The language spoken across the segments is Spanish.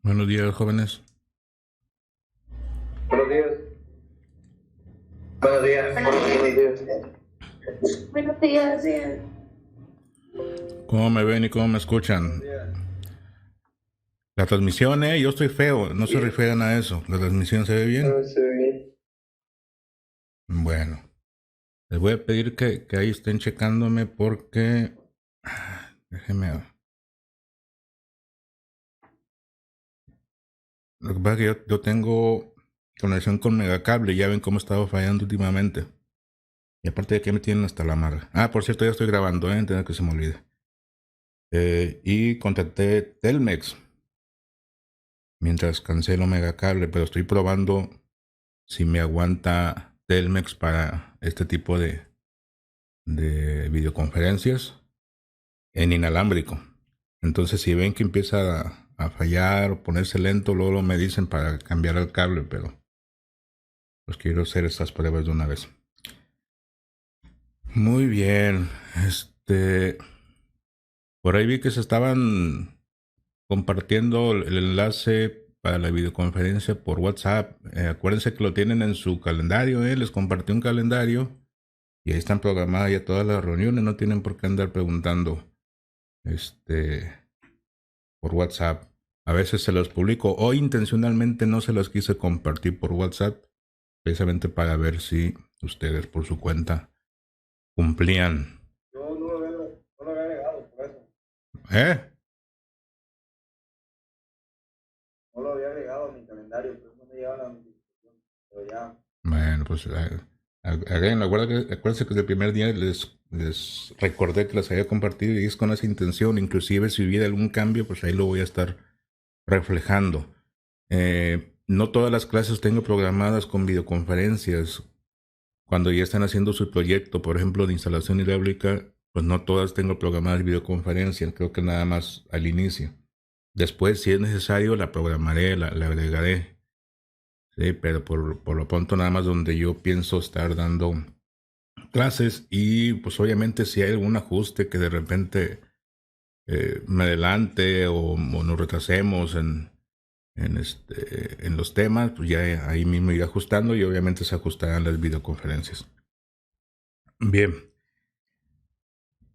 Buenos días, jóvenes. Buenos días. Buenos días. Buenos días. Buenos días. ¿Cómo me ven y cómo me escuchan? La transmisión, yo estoy feo, no se refieren a eso. ¿La transmisión se ve bien? Se ve bien. Bueno, les voy a pedir que ahí estén checándome porque... Déjenme ver. Lo que pasa es que yo tengo conexión con Megacable, ya ven cómo he estado fallando últimamente. Y aparte de que me tienen hasta la madre. Ah, por cierto, ya estoy grabando, antes de que se me olvide. Y contacté Telmex mientras cancelo Megacable, pero estoy probando si me aguanta Telmex para este tipo de videoconferencias en inalámbrico. Entonces, si ven que empieza a fallar o ponerse lento, luego me dicen para cambiar el cable, pero pues quiero hacer estas pruebas de una vez. Muy bien. Por ahí vi que se estaban compartiendo el enlace para la videoconferencia por WhatsApp. Acuérdense que lo tienen en su calendario, les compartí un calendario y ahí están programadas ya todas las reuniones, no tienen por qué andar preguntando por WhatsApp. A veces se los publico o intencionalmente no se los quise compartir por WhatsApp, precisamente para ver si ustedes por su cuenta cumplían. Yo no lo había agregado por eso. ¿Eh? No lo había agregado a mi calendario, por eso no me llegaba la notificación. Pero ya. Bueno, pues acuérdense que desde el primer día les recordé que les había compartido y es con esa intención. Inclusive si hubiera algún cambio, pues ahí lo voy a estar reflejando. No todas las clases tengo programadas con videoconferencias. Cuando ya están haciendo su proyecto, por ejemplo, de instalación hidráulica, pues no todas tengo programadas videoconferencias, creo que nada más al inicio. Después, si es necesario, la programaré, la agregaré. Sí, pero por lo pronto nada más donde yo pienso estar dando clases y pues obviamente si hay algún ajuste que de repente me adelante o nos retrasemos en los temas, pues ya ahí mismo iré ajustando y obviamente se ajustarán las videoconferencias. Bien.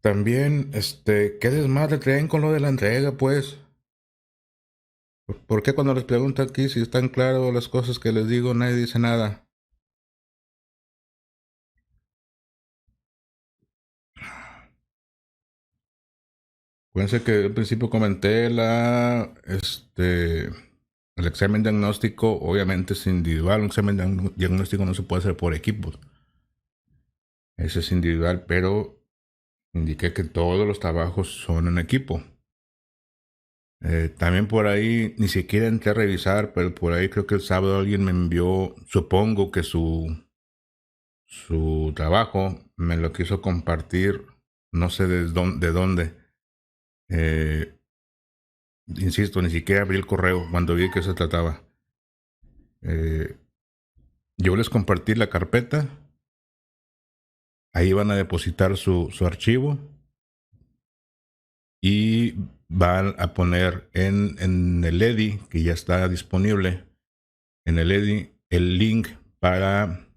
También, ¿qué desmadre traen con lo de la entrega, pues? ¿Por qué cuando les pregunto aquí si están claras las cosas que les digo, nadie dice nada? Acuérdense que al principio comenté el examen diagnóstico, obviamente es individual. Un examen diagnóstico no se puede hacer por equipos. Ese es individual, pero indiqué que todos los trabajos son en equipo. También por ahí, ni siquiera entré a revisar, pero por ahí creo que el sábado alguien me envió, supongo que su trabajo me lo quiso compartir, no sé de dónde. Eh, Insisto, ni siquiera abrí el correo cuando vi que se trataba. Eh, yo les compartí la carpeta, ahí van a depositar su archivo y van a poner en el EDI, que ya está disponible, en el EDI, el link para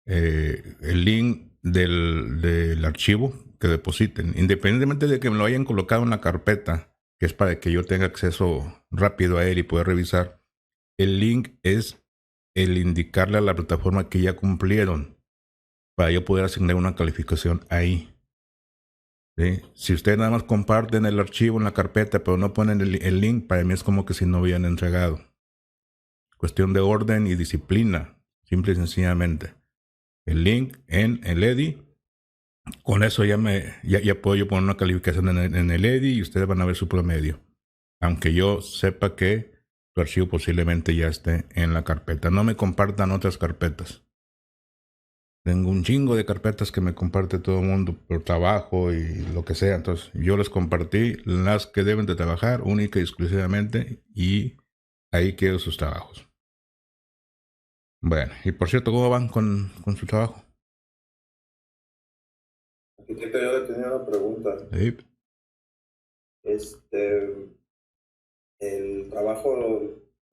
el link del archivo que depositen, independientemente de que me lo hayan colocado en la carpeta, que es para que yo tenga acceso rápido a él y poder revisar. El link es el indicarle a la plataforma que ya cumplieron para yo poder asignar una calificación ahí. ¿Sí? Si ustedes nada más comparten el archivo en la carpeta pero no ponen el link, para mí es como que si no hubieran entregado. Cuestión de orden y disciplina, simple y sencillamente. El link en el EDI, con eso ya puedo yo poner una calificación en el EDI y ustedes van a ver su promedio. Aunque yo sepa que tu archivo posiblemente ya esté en la carpeta. No me compartan otras carpetas. Tengo un chingo de carpetas que me comparte todo el mundo por trabajo y lo que sea. Entonces yo les compartí las que deben de trabajar única y exclusivamente y ahí quiero sus trabajos. Bueno, y por cierto, ¿cómo van con su trabajo? Arquitecto, yo le tenía una pregunta. Sí. Este, ¿El trabajo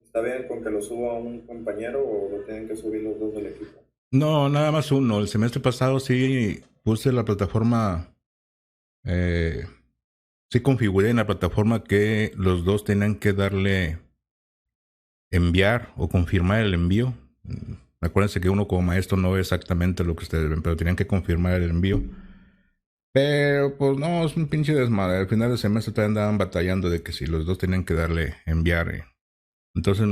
está bien con que lo suba un compañero o lo tienen que subir los dos del equipo? No, nada más uno. El semestre pasado sí puse la plataforma, eh, sí configuré en la plataforma que los dos tenían que darle enviar o confirmar el envío. Acuérdense que uno como maestro no ve exactamente lo que ustedes ven, pero tenían que confirmar el envío. Pero pues no, es un pinche desmadre. Al final del semestre todavía andaban batallando de que si los dos tenían que darle enviar. Entonces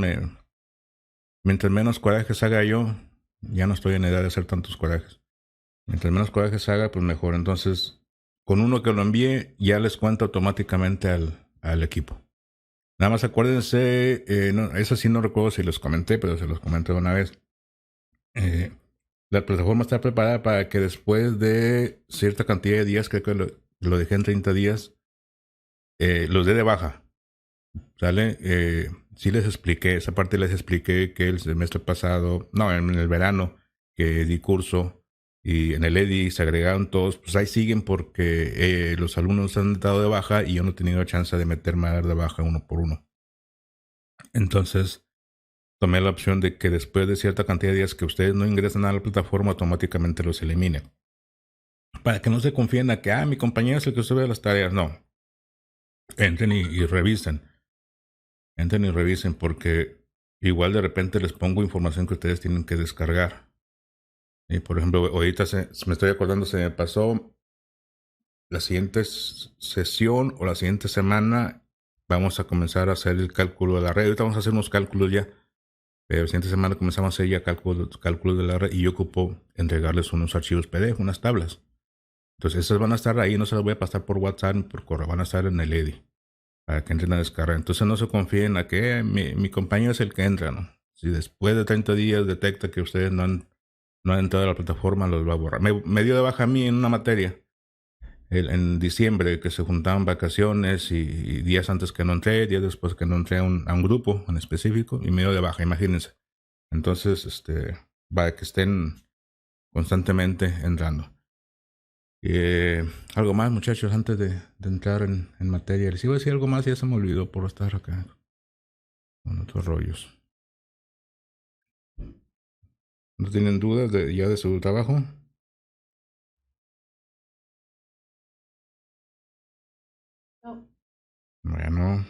mientras menos corajes haga yo, ya no estoy en edad de hacer tantos corajes. Mientras menos corajes haga, pues mejor. Entonces, con uno que lo envíe, ya les cuenta automáticamente al equipo. Nada más acuérdense, no, eso sí no recuerdo si los comenté, pero se los comenté una vez. La plataforma está preparada para que después de cierta cantidad de días, creo que lo dejé en 30 días, los dé de baja. ¿Sale? Sí les expliqué, esa parte les expliqué que el semestre pasado, no, en el verano, que di curso y en el EDI se agregaron todos, pues ahí siguen porque los alumnos han dado de baja y yo no he tenido chance de meterme a dar de baja uno por uno. Entonces, tomé la opción de que después de cierta cantidad de días que ustedes no ingresen a la plataforma, automáticamente los elimine. Para que no se confíen a que, mi compañero es el que sube las tareas. No. Entren y revisen. Entren y revisen porque igual de repente les pongo información que ustedes tienen que descargar. Y por ejemplo, ahorita me estoy acordando, se me pasó la siguiente sesión o la siguiente semana. Vamos a comenzar a hacer el cálculo de la red. Ahorita vamos a hacer unos cálculos ya. Pero la siguiente semana comenzamos a hacer ya cálculos de la red y yo ocupo entregarles unos archivos PDF, unas tablas. Entonces esas van a estar ahí, no se las voy a pasar por WhatsApp ni por correo, van a estar en el EDI para que entren a descargar. Entonces no se confíen a que mi compañero es el que entra, ¿no? Si después de 30 días detecta que ustedes no han entrado a la plataforma, los va a borrar. Me dio de baja a mí en una materia en diciembre, que se juntaban vacaciones y días antes que no entré, días después que no entré a un grupo en específico y me dio de baja, imagínense. Entonces, para que estén constantemente entrando. Algo más, muchachos, antes de entrar en materia. Les iba a decir algo más y ya se me olvidó por estar acá con otros rollos. ¿No tienen dudas ya de su trabajo? No. Bueno.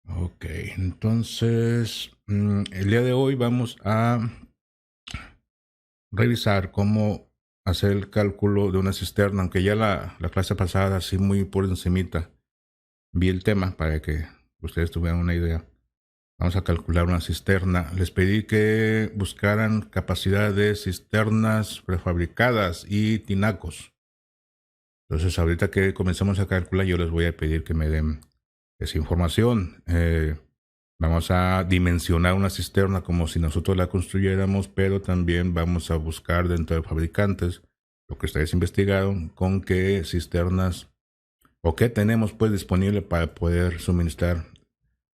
Ok, entonces el día de hoy vamos a revisar cómo hacer el cálculo de una cisterna, aunque ya la clase pasada, así muy por encimita, vi el tema para que ustedes tuvieran una idea. Vamos a calcular una cisterna. Les pedí que buscaran capacidad de cisternas prefabricadas y tinacos. Entonces, ahorita que comencemos a calcular, yo les voy a pedir que me den esa información. Vamos a dimensionar una cisterna como si nosotros la construyéramos, pero también vamos a buscar dentro de fabricantes lo que ustedes investigaron con qué cisternas o qué tenemos pues disponible para poder suministrar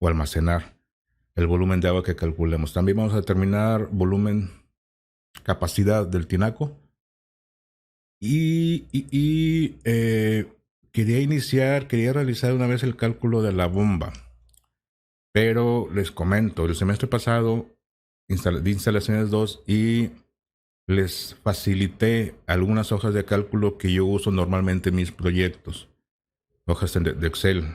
o almacenar el volumen de agua que calculemos. También vamos a determinar volumen, capacidad del tinaco y quería realizar una vez el cálculo de la bomba. Pero les comento, el semestre pasado di instalaciones 2 y les facilité algunas hojas de cálculo que yo uso normalmente en mis proyectos. Hojas de Excel.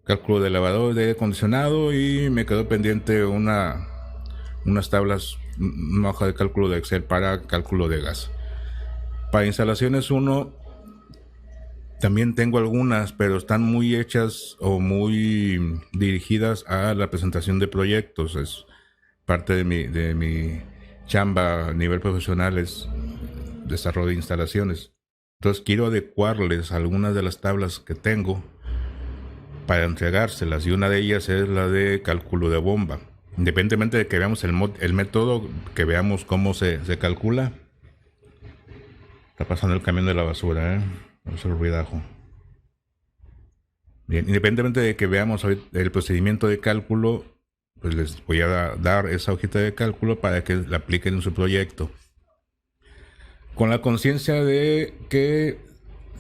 Cálculo de elevador de aire acondicionado y me quedó pendiente unas tablas, una hoja de cálculo de Excel para cálculo de gas. Para instalaciones 1 también tengo algunas, pero están muy hechas o muy dirigidas a la presentación de proyectos. Es parte de mi chamba a nivel profesional, es desarrollo de instalaciones. Entonces quiero adecuarles algunas de las tablas que tengo para entregárselas, y una de ellas es la de cálculo de bomba. Independientemente de que veamos el método, que veamos cómo se calcula. Está pasando el camión de la basura, vamos a el ruidajo. Bien, independientemente de que veamos el procedimiento de cálculo, pues les voy a dar esa hojita de cálculo para que la apliquen en su proyecto. con la conciencia de que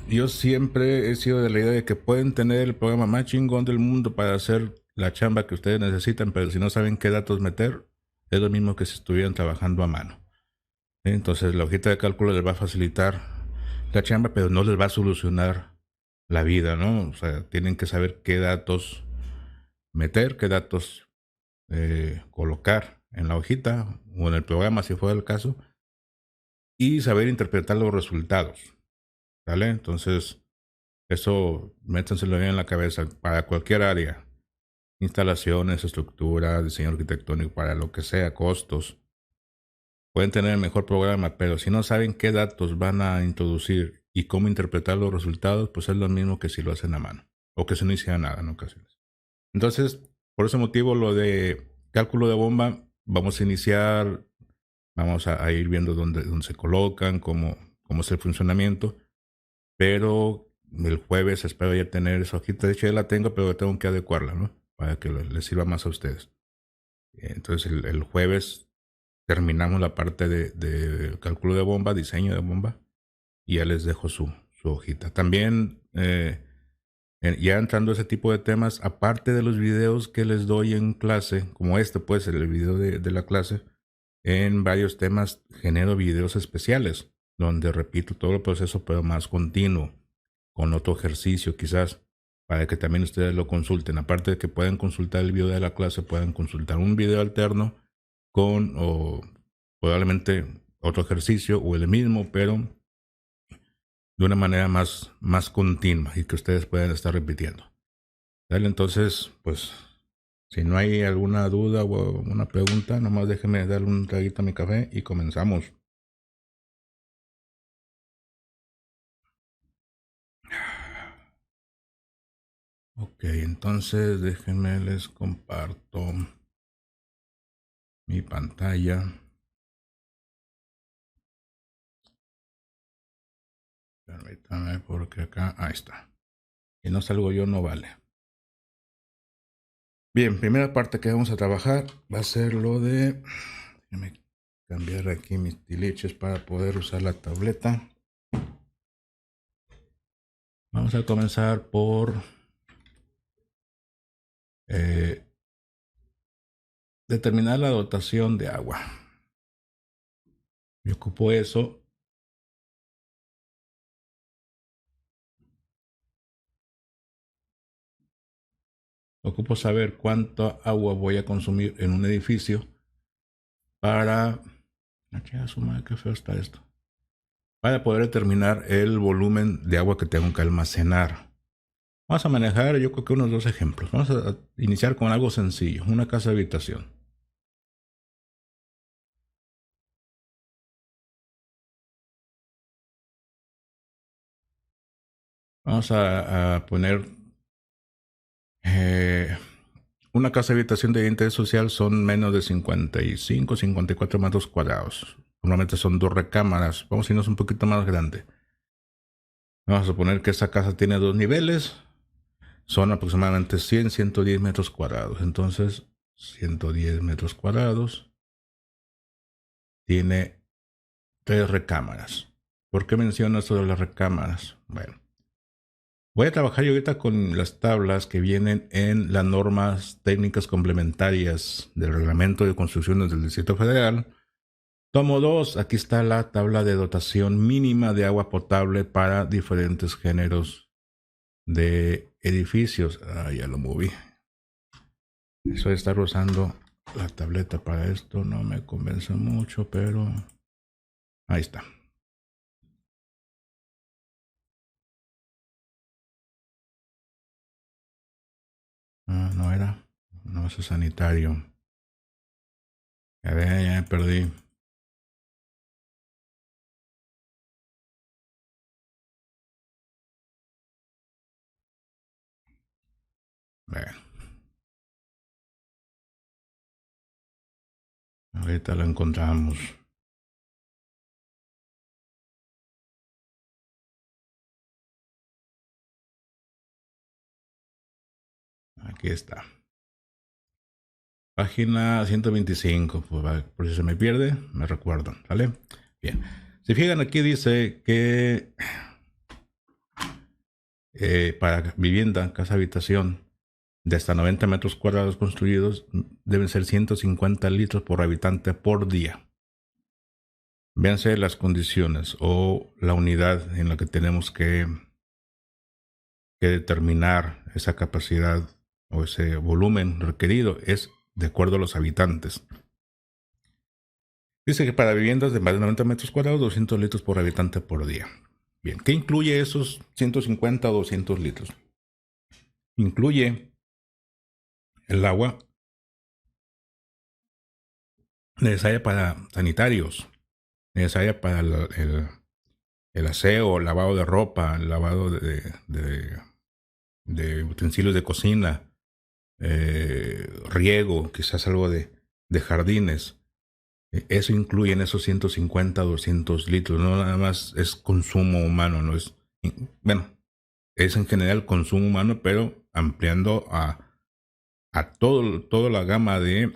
yo siempre he sido de la idea de que pueden tener el programa más chingón del mundo para hacer la chamba que ustedes necesitan, pero si no saben qué datos meter, es lo mismo que si estuvieran trabajando a mano. Entonces la hojita de cálculo les va a facilitar la chamba, pero no les va a solucionar la vida, ¿no? O sea, tienen que saber qué datos meter, qué datos colocar en la hojita o en el programa si fuera el caso, y saber interpretar los resultados, ¿vale? Entonces, eso métanselo bien en la cabeza para cualquier área, instalaciones, estructura, diseño arquitectónico, para lo que sea, costos. Pueden tener el mejor programa, pero si no saben qué datos van a introducir y cómo interpretar los resultados, pues es lo mismo que si lo hacen a mano o que si no hiciera nada en ocasiones. Entonces, por ese motivo, lo de cálculo de bomba, vamos a iniciar, vamos a ir viendo dónde se colocan, cómo es el funcionamiento, pero el jueves espero ya tener esa hojita. De hecho ya la tengo, pero tengo que adecuarla, ¿no? Para que les sirva más a ustedes. Entonces el jueves terminamos la parte de cálculo de bomba, diseño de bomba, y ya les dejo su hojita. También ya entrando a ese tipo de temas, aparte de los videos que les doy en clase, como este pues el video de la clase, en varios temas genero videos especiales, donde repito todo el proceso pero más continuo, con otro ejercicio quizás, para que también ustedes lo consulten. Aparte de que pueden consultar el video de la clase, pueden consultar un video alterno con o probablemente otro ejercicio o el mismo, pero de una manera más continua y que ustedes puedan estar repitiendo. ¿Vale? Entonces, pues, si no hay alguna duda o una pregunta, nomás déjenme darle un traguito a mi café y comenzamos. Ok, entonces déjenme les comparto mi pantalla. Permítame porque acá, ahí está. Si no salgo yo no vale. Bien, primera parte que vamos a trabajar va a ser lo de... Déjenme cambiar aquí mis tiliches para poder usar la tableta. Vamos a comenzar por determinar la dotación de agua. Yo ocupo eso. Ocupo saber cuánta agua voy a consumir en un edificio para... qué feo está esto. Para poder determinar el volumen de agua que tengo que almacenar. Vamos a manejar, yo creo que unos 2 ejemplos. Vamos a iniciar con algo sencillo, una casa de habitación. Vamos a poner una casa de habitación de interés social son menos de 55, 54 metros cuadrados. Normalmente son 2 recámaras. Vamos a irnos un poquito más grande. Vamos a suponer que esta casa tiene 2 niveles. Son aproximadamente 100, 110 metros cuadrados. Entonces, 110 metros cuadrados tiene 3 recámaras. ¿Por qué menciono esto de las recámaras? Bueno, voy a trabajar yo ahorita con las tablas que vienen en las normas técnicas complementarias del Reglamento de Construcciones del Distrito Federal. Tomo 2, aquí está la tabla de dotación mínima de agua potable para diferentes géneros de edificios. Ya lo moví. Eso de estar usando la tableta para esto no me convence mucho, pero ahí está. No era. No, eso es sanitario. Ya me perdí. Bueno. Ahorita lo encontramos. Aquí está. Página 125. Por si se me pierde, me recuerdo. ¿Vale? Bien. Si fijan, aquí dice que para vivienda, casa, habitación, de hasta 90 metros cuadrados construidos, deben ser 150 litros por habitante por día. Véanse las condiciones o la unidad en la que tenemos que determinar esa capacidad o ese volumen requerido es de acuerdo a los habitantes. Dice que para viviendas de más de 90 metros cuadrados, 200 litros por habitante por día. Bien, ¿qué incluye esos 150 o 200 litros? Incluye el agua necesaria para sanitarios, necesaria para el aseo, lavado de ropa, lavado de utensilios de cocina, riego, quizás algo de jardines. Eso incluye en esos 150 200 litros. No nada más es consumo humano, no es, bueno, es en general consumo humano, pero ampliando a toda la gama de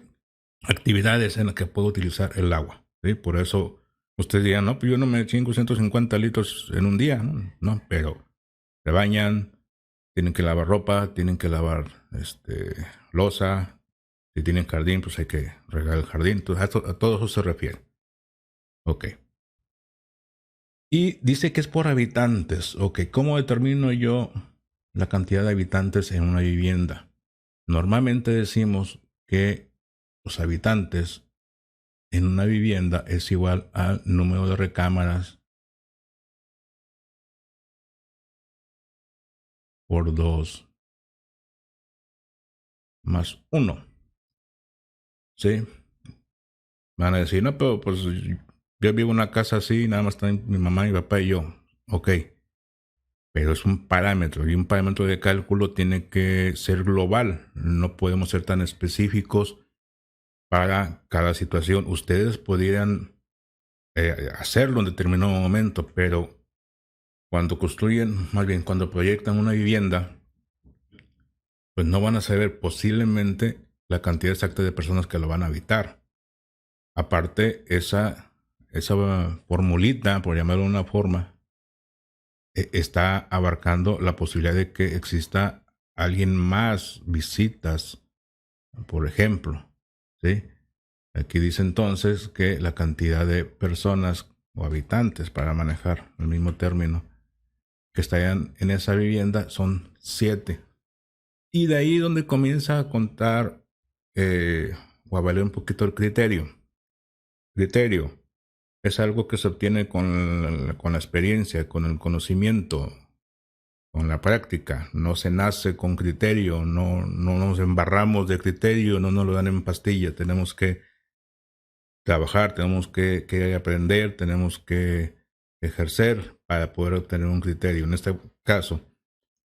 actividades en las que puedo utilizar el agua, ¿sí? Por eso ustedes dirán, no, pues yo no me chingo 150 litros en un día, no, pero se bañan, tienen que lavar ropa, tienen que lavar loza. Si tienen jardín, pues hay que regar el jardín. Entonces, a todo eso se refiere. Ok. Y dice que es por habitantes. Ok, ¿cómo determino yo la cantidad de habitantes en una vivienda? Normalmente decimos que los habitantes en una vivienda es igual al número de recámaras por 2 más 1. ¿Sí? Van a decir, no, pero pues yo vivo en una casa así, nada más están mi mamá, mi papá y yo. Ok. Pero es un parámetro y un parámetro de cálculo tiene que ser global. No podemos ser tan específicos para cada situación. Ustedes podrían hacerlo en determinado momento, pero cuando construyen, más bien cuando proyectan una vivienda, pues no van a saber posiblemente la cantidad exacta de personas que lo van a habitar. Aparte, esa formulita, por llamarlo de una forma, está abarcando la posibilidad de que exista alguien más, visitas, por ejemplo, ¿sí? Aquí dice entonces que la cantidad de personas o habitantes, para manejar el mismo término, que estarían en esa vivienda son 7. Y de ahí donde comienza a contar o a valer un poquito el criterio. Criterio es algo que se obtiene con la experiencia, con el conocimiento, con la práctica. No se nace con criterio, no nos embarramos de criterio, no nos lo dan en pastilla. Tenemos que trabajar, tenemos que aprender, tenemos que ejercer para poder obtener un criterio. En este caso,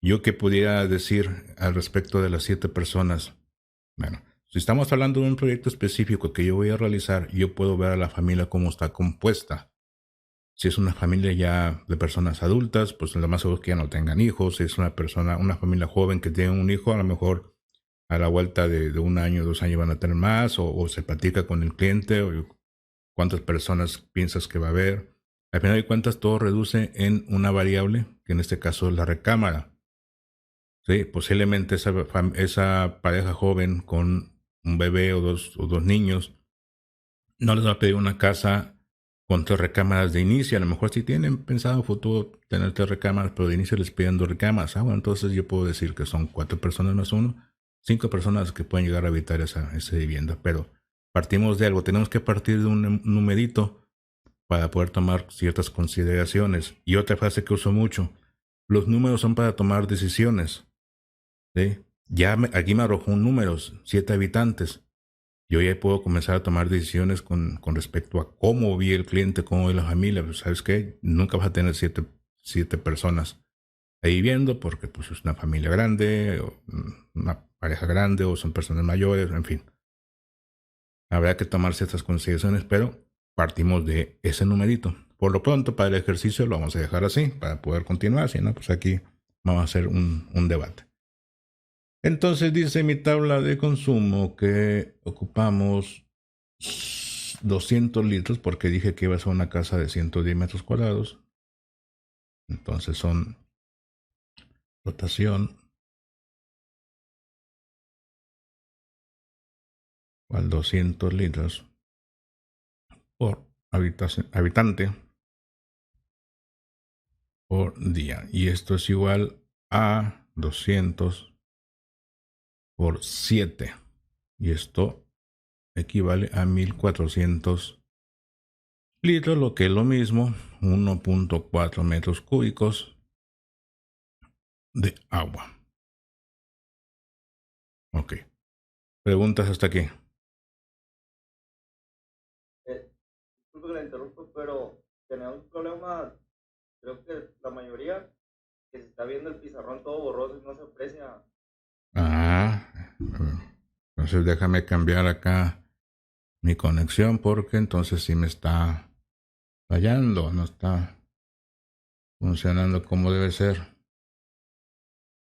yo que pudiera decir al respecto de las 7 personas, bueno, si estamos hablando de un proyecto específico que yo voy a realizar, yo puedo ver a la familia cómo está compuesta. Si es una familia ya de personas adultas, pues lo más seguro es que ya no tengan hijos. Si es una familia joven que tiene un hijo, a lo mejor a la vuelta de 1 año, 2 años van a tener más, o se platica con el cliente, o cuántas personas piensas que va a haber. Al final de cuentas, todo reduce en una variable, que en este caso es la recámara. Sí, posiblemente esa pareja joven con un bebé o dos niños no les va a pedir una casa con 3 recámaras de inicio. A lo mejor si tienen pensado en futuro tener 3 recámaras, pero de inicio les piden 2 recámaras. Bueno, entonces yo puedo decir que son 4 personas más 1, 5 personas que pueden llegar a habitar esa vivienda. Pero partimos de algo, tenemos que partir de un numerito para poder tomar ciertas consideraciones. Y otra frase que uso mucho, los números son para tomar decisiones. ¿Sí? Aquí me arrojó números, 7 habitantes. Yo ya puedo comenzar a tomar decisiones con respecto a cómo vi el cliente, cómo vi la familia. Pues, ¿sabes qué? Nunca vas a tener 7 personas ahí viviendo porque pues, es una familia grande, o una pareja grande, o son personas mayores, en fin. Habrá que tomar ciertas consideraciones, pero partimos de ese numerito. Por lo pronto, para el ejercicio lo vamos a dejar así, para poder continuar. Si no, pues aquí vamos a hacer un debate. Entonces dice mi tabla de consumo que ocupamos 200 litros porque dije que iba a ser una casa de 110 metros cuadrados. Entonces son dotación igual 200 litros por habitante por día. Y esto es igual a 200 por 7. Y esto equivale a 1400 litros, lo que es lo mismo, 1.4 metros cúbicos de agua. Ok. ¿Preguntas hasta aquí? Disculpe que le interrumpo, pero tenemos un problema, creo que la mayoría, que se está viendo el pizarrón todo borroso y no se aprecia. Entonces déjame cambiar acá mi conexión porque entonces sí me está fallando, no está funcionando como debe ser.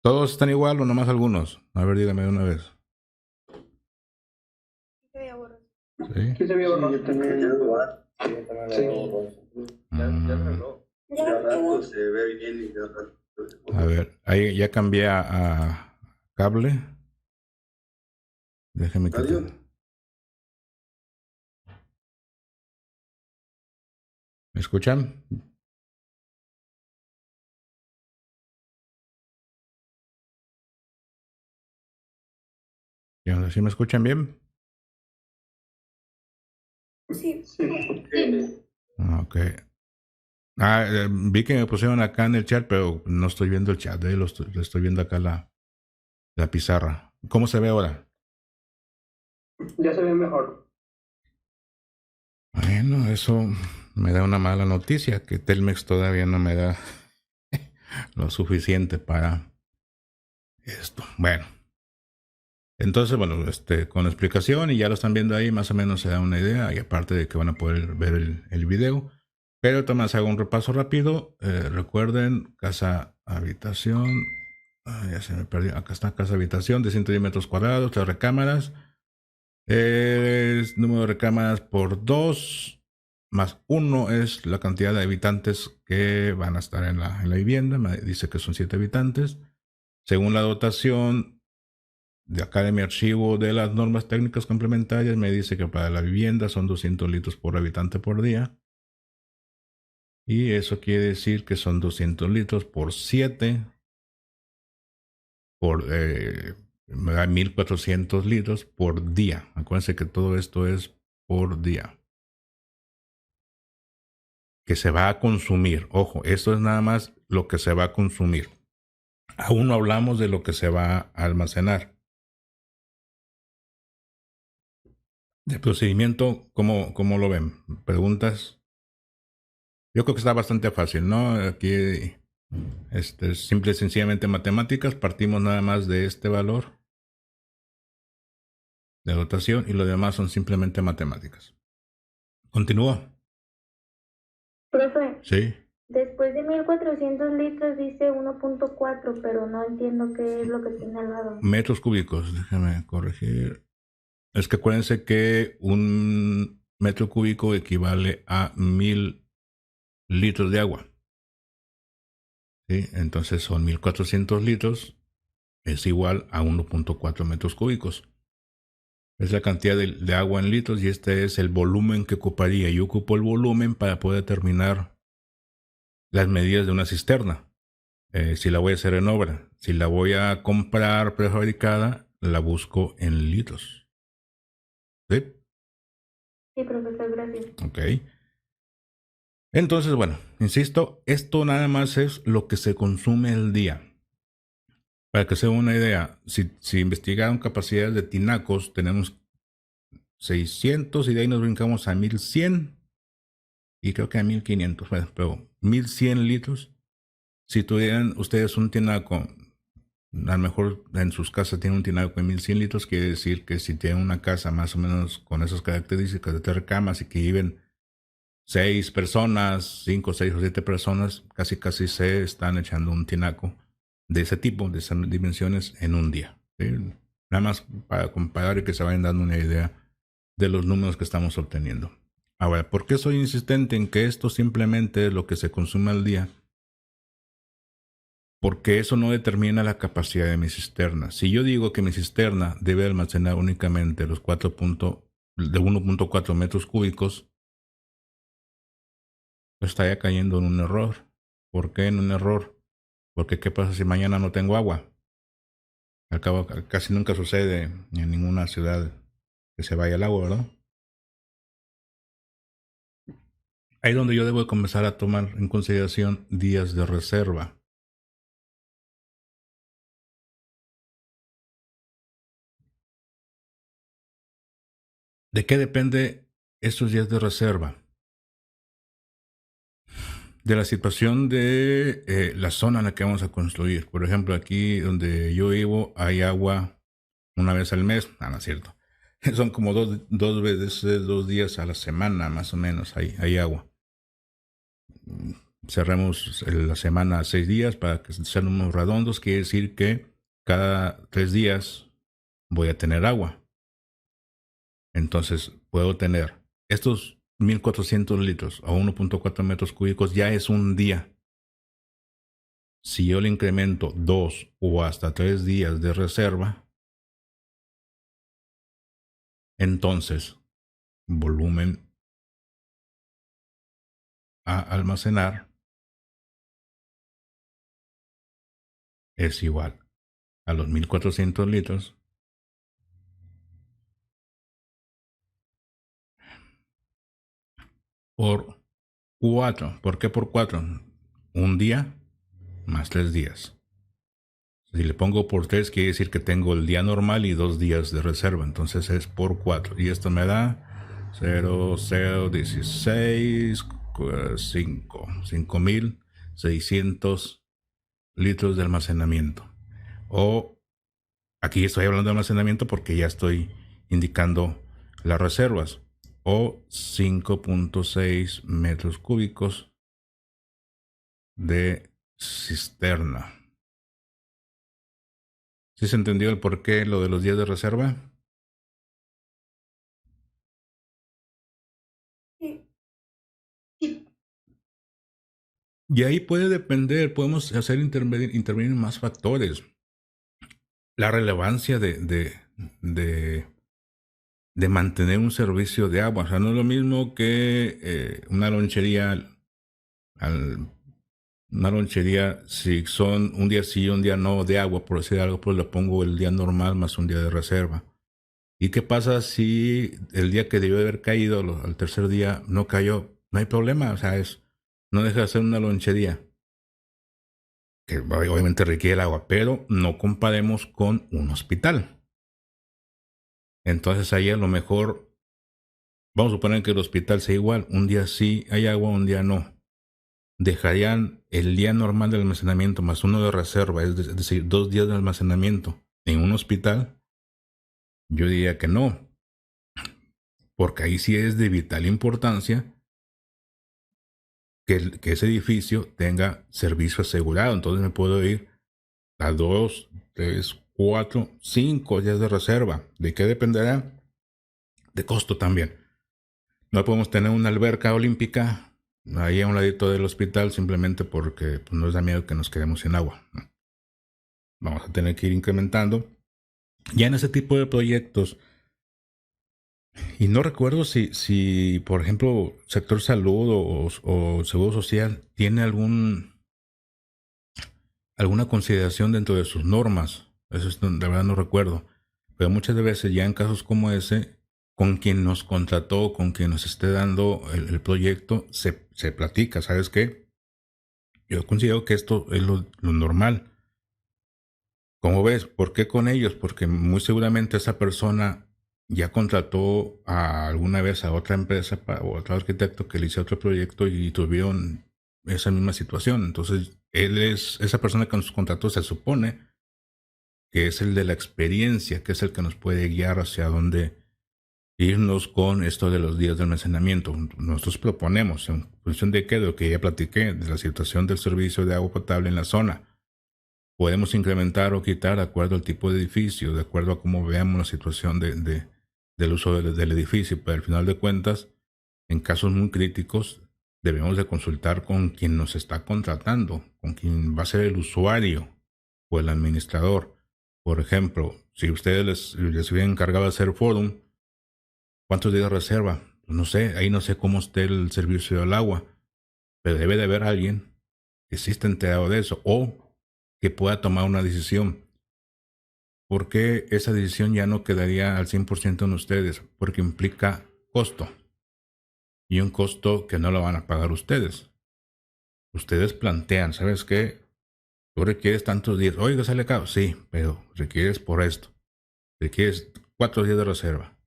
¿Todos están igual o nomás algunos? A ver, dígame de una vez. Se veía borroso. ¿Sí? Sí, se vio borroso. Yo también veo borroso. Ya se arregló. Se ve bien y de rato. A ver, ahí ya cambié a cable. Déjeme quitar. ¿Me escuchan? ¿Y ahora sí me escuchan bien? Sí. Ok. Vi que me pusieron acá en el chat, pero no estoy viendo el chat, lo estoy viendo acá la pizarra. ¿Cómo se ve ahora? Ya se ve mejor. Bueno, eso me da una mala noticia, que Telmex todavía no me da lo suficiente para esto. Bueno. Entonces, bueno, con explicación y ya lo están viendo ahí, más o menos se da una idea, y aparte de que van a poder ver el video. Pero también hago un repaso rápido. Recuerden, casa habitación. Ya se me perdió. Acá está casa habitación de 110 metros cuadrados, 3 recámaras. Número de recámaras por 2 más 1 es la cantidad de habitantes que van a estar en la vivienda. Me dice que son 7 habitantes. Según la dotación de acá de mi archivo de las normas técnicas complementarias, me dice que para la vivienda son 200 litros por habitante por día. Y eso quiere decir que son 200 litros por 7 por 1400 litros por día. Acuérdense que todo esto es por día. Que se va a consumir. Ojo, esto es nada más lo que se va a consumir. Aún no hablamos de lo que se va a almacenar. De procedimiento, ¿cómo lo ven? ¿Preguntas? Yo creo que está bastante fácil, ¿no? Aquí simple y sencillamente matemáticas. Partimos nada más de este valor de dotación y lo demás son simplemente matemáticas. Continúa. Profe, Sí. después de 1400 litros dice 1.4, pero no entiendo qué es lo que tiene al lado. Metros cúbicos, déjame corregir. Es que acuérdense que un metro cúbico equivale a 1000 litros de agua. ¿Sí? Entonces son 1400 litros, es igual a 1.4 metros cúbicos. Es la cantidad de agua en litros y este es el volumen que ocuparía. Yo ocupo el volumen para poder determinar las medidas de una cisterna. Si la voy a hacer en obra, si la voy a comprar prefabricada, la busco en litros. ¿Sí? Sí, profesor, gracias. Ok. Entonces, bueno, insisto, esto nada más es lo que se consume el día. Para que se den una idea, si investigaron capacidades de tinacos, tenemos 600 y de ahí nos brincamos a 1100 y creo que a 1500, bueno, pero 1100 litros. Si tuvieran ustedes un tinaco, a lo mejor en sus casas tienen un tinaco de 1100 litros, quiere decir que si tienen una casa más o menos con esas características de 3 camas y que viven 6 personas, 5, 6 o 7 personas, casi se están echando un tinaco de ese tipo, de esas dimensiones en un día. ¿Sí? Nada más para comparar y que se vayan dando una idea de los números que estamos obteniendo. Ahora, ¿por qué soy insistente en que esto simplemente es lo que se consume al día? Porque eso no determina la capacidad de mi cisterna. Si yo digo que mi cisterna debe almacenar únicamente los 1.4 metros cúbicos, pues estaría cayendo en un error. ¿Por qué en un error? Porque ¿qué pasa si mañana no tengo agua? Al cabo, casi nunca sucede en ninguna ciudad que se vaya el agua, ¿verdad? Ahí es donde yo debo comenzar a tomar en consideración días de reserva. ¿De qué depende estos días de reserva? De la situación de la zona en la que vamos a construir. Por ejemplo, aquí donde yo vivo hay agua una vez al mes. No es cierto. Son como dos veces, 2 días a la semana, más o menos, hay agua. Cerremos la semana a 6 días para que sean unos redondos. Quiere decir que cada 3 días voy a tener agua. Entonces puedo tener estos 1.400 litros a 1.4 metros cúbicos, ya es un día. Si yo le incremento 2 o hasta 3 días de reserva, entonces volumen a almacenar es igual a los 1.400 litros por 4. ¿Por qué por 4? Un día más 3 días. Si le pongo por 3, quiere decir que tengo el día normal y 2 días de reserva. Entonces es por 4. Y esto me da 0,016, 5.600 litros de almacenamiento. O aquí estoy hablando de almacenamiento porque ya estoy indicando las reservas. O 5.6 metros cúbicos de cisterna. ¿Sí se entendió el por qué lo de los días de reserva? Sí. Y ahí puede depender, podemos hacer intervenir más factores. La relevancia de mantener un servicio de agua. O sea, no es lo mismo que una lonchería. Una lonchería, si son un día sí y un día no de agua, por decir algo, pues le pongo el día normal más un día de reserva. ¿Y qué pasa si el día que debió haber caído, al tercer día, no cayó? No hay problema, o sea, no deja de ser una lonchería, que obviamente requiere el agua, pero no comparemos con un hospital. Entonces ahí a lo mejor, vamos a suponer que el hospital sea igual, un día sí hay agua, un día no. Dejarían el día normal de almacenamiento más uno de reserva, es decir, 2 días de almacenamiento en un hospital. Yo diría que no, porque ahí sí es de vital importancia que ese edificio tenga servicio asegurado. Entonces me puedo ir a 2, 3, 4, 5 días de reserva. ¿De qué dependerá? De costo también. No podemos tener una alberca olímpica ahí a un ladito del hospital simplemente porque pues, nos da miedo que nos quedemos sin agua. Vamos a tener que ir incrementando. Ya en ese tipo de proyectos, y no recuerdo si por ejemplo, sector salud o seguro social tiene alguna consideración dentro de sus normas. Eso es, de verdad no recuerdo. Pero muchas veces ya en casos como ese, con quien nos contrató, con quien nos esté dando el proyecto, se platica. ¿Sabes qué? Yo considero que esto es lo normal. ¿Cómo ves? ¿Por qué con ellos? Porque muy seguramente esa persona ya contrató alguna vez a otra empresa o a otro arquitecto que le hizo otro proyecto y tuvieron esa misma situación. Entonces, esa persona que nos contrató se supone que es el de la experiencia, que es el que nos puede guiar hacia dónde irnos con esto de los días de almacenamiento. Nosotros proponemos, en función de qué, de lo que ya platiqué, de la situación del servicio de agua potable en la zona. Podemos incrementar o quitar de acuerdo al tipo de edificio, de acuerdo a cómo veamos la situación del uso del edificio, pero al final de cuentas En casos muy críticos, debemos de consultar con quien nos está contratando, con quien va a ser el usuario o el administrador. Por ejemplo, si ustedes les hubieran encargado de hacer forum, ¿cuántos días de reserva? Pues no sé, ahí no sé cómo esté el servicio del agua, pero debe de haber alguien que sí esté enterado de eso o que pueda tomar una decisión. Porque esa decisión ya no quedaría al 100% en ustedes, porque implica costo. Y un costo que no lo van a pagar ustedes. Ustedes plantean, ¿sabes qué? Tú requieres tantos días. Oiga, sale caro. Sí, pero requieres por esto. Requieres 4 días de reserva.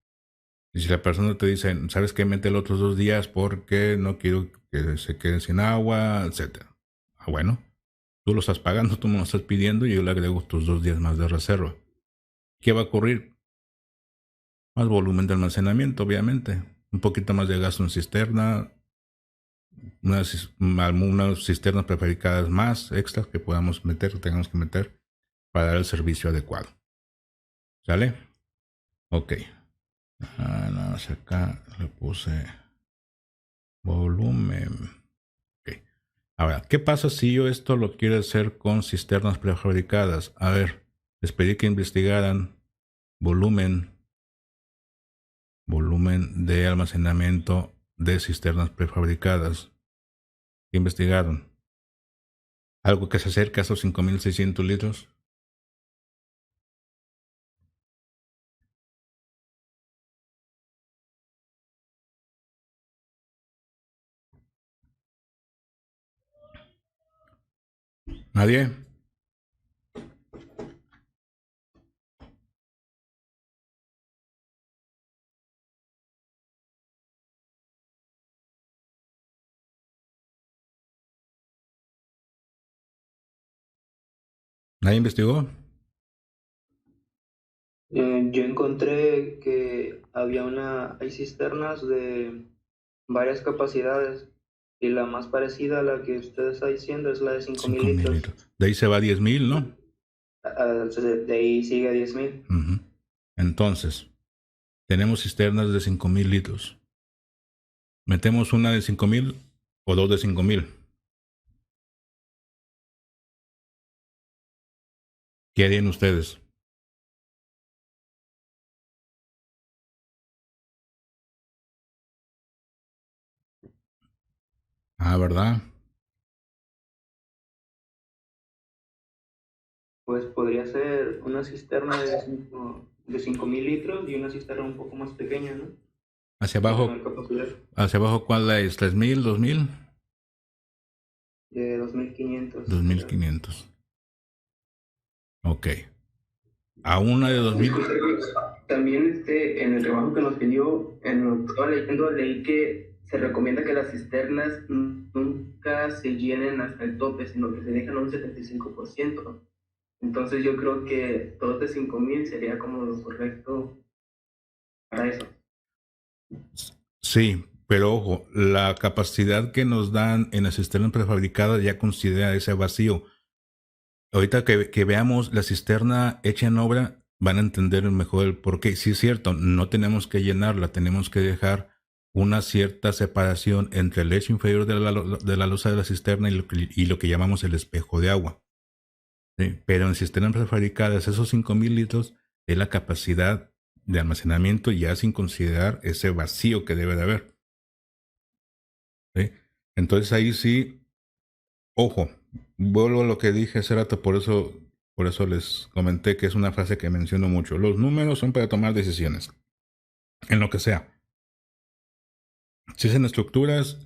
Y si la persona te dice, ¿sabes qué? Mete los otros 2 días porque no quiero que se queden sin agua, etcétera. Ah, bueno. Tú lo estás pagando, tú me lo estás pidiendo y yo le agrego tus 2 días más de reserva. ¿Qué va a ocurrir? Más volumen de almacenamiento, obviamente. Un poquito más de gasto en cisterna. Unas cisternas prefabricadas más extras que podamos meter, que tengamos que meter para dar el servicio adecuado. ¿Sale? Ok. Nada más acá le puse volumen. Ok. Ahora, ¿qué pasa si yo esto lo quiero hacer con cisternas prefabricadas? A ver, les pedí que investigaran volumen de almacenamiento de cisternas prefabricadas. ¿Qué investigaron? ¿Algo que se acerca a esos 5.600 litros? ¿Nadie? ¿Nadie investigó? Yo encontré que hay cisternas de varias capacidades y la más parecida a la que usted está diciendo es la de 5.000 5.000 litros. litros. De ahí se va a 10.000, ¿no? De ahí sigue a 10.000. Entonces, tenemos cisternas de 5.000 litros. ¿Metemos una de 5.000 o 2 de 5.000? ¿Qué harían ustedes? Ah, ¿verdad? Pues podría ser una cisterna de 5.000 litros y una cisterna un poco más pequeña, ¿no? Hacia De abajo, menor capacidad, ¿cuál es? ¿3.000, 2.000? de 2.500. 2.500. Ok. A una de 2.000. También en el trabajo que nos pidió, en lo que estaba leyendo, leí que se recomienda que las cisternas nunca se llenen hasta el tope, sino que se dejan un 75%. Entonces yo creo que todo de 5.000 sería como lo correcto para eso. Sí, pero ojo, la capacidad que nos dan en las cisternas prefabricadas ya considera ese vacío. Ahorita que veamos la cisterna hecha en obra, van a entender mejor el por qué. Sí es cierto, no tenemos que llenarla, tenemos que dejar una cierta separación entre el lecho inferior de la losa de la cisterna y lo que llamamos el espejo de agua. ¿Sí? Pero en cisternas prefabricadas, esos 5.000 litros es la capacidad de almacenamiento ya sin considerar ese vacío que debe de haber. ¿Sí? Entonces ahí sí, ojo, vuelvo a lo que dije hace rato, por eso les comenté que es una frase que menciono mucho. Los números son para tomar decisiones, en lo que sea. Si es en estructuras,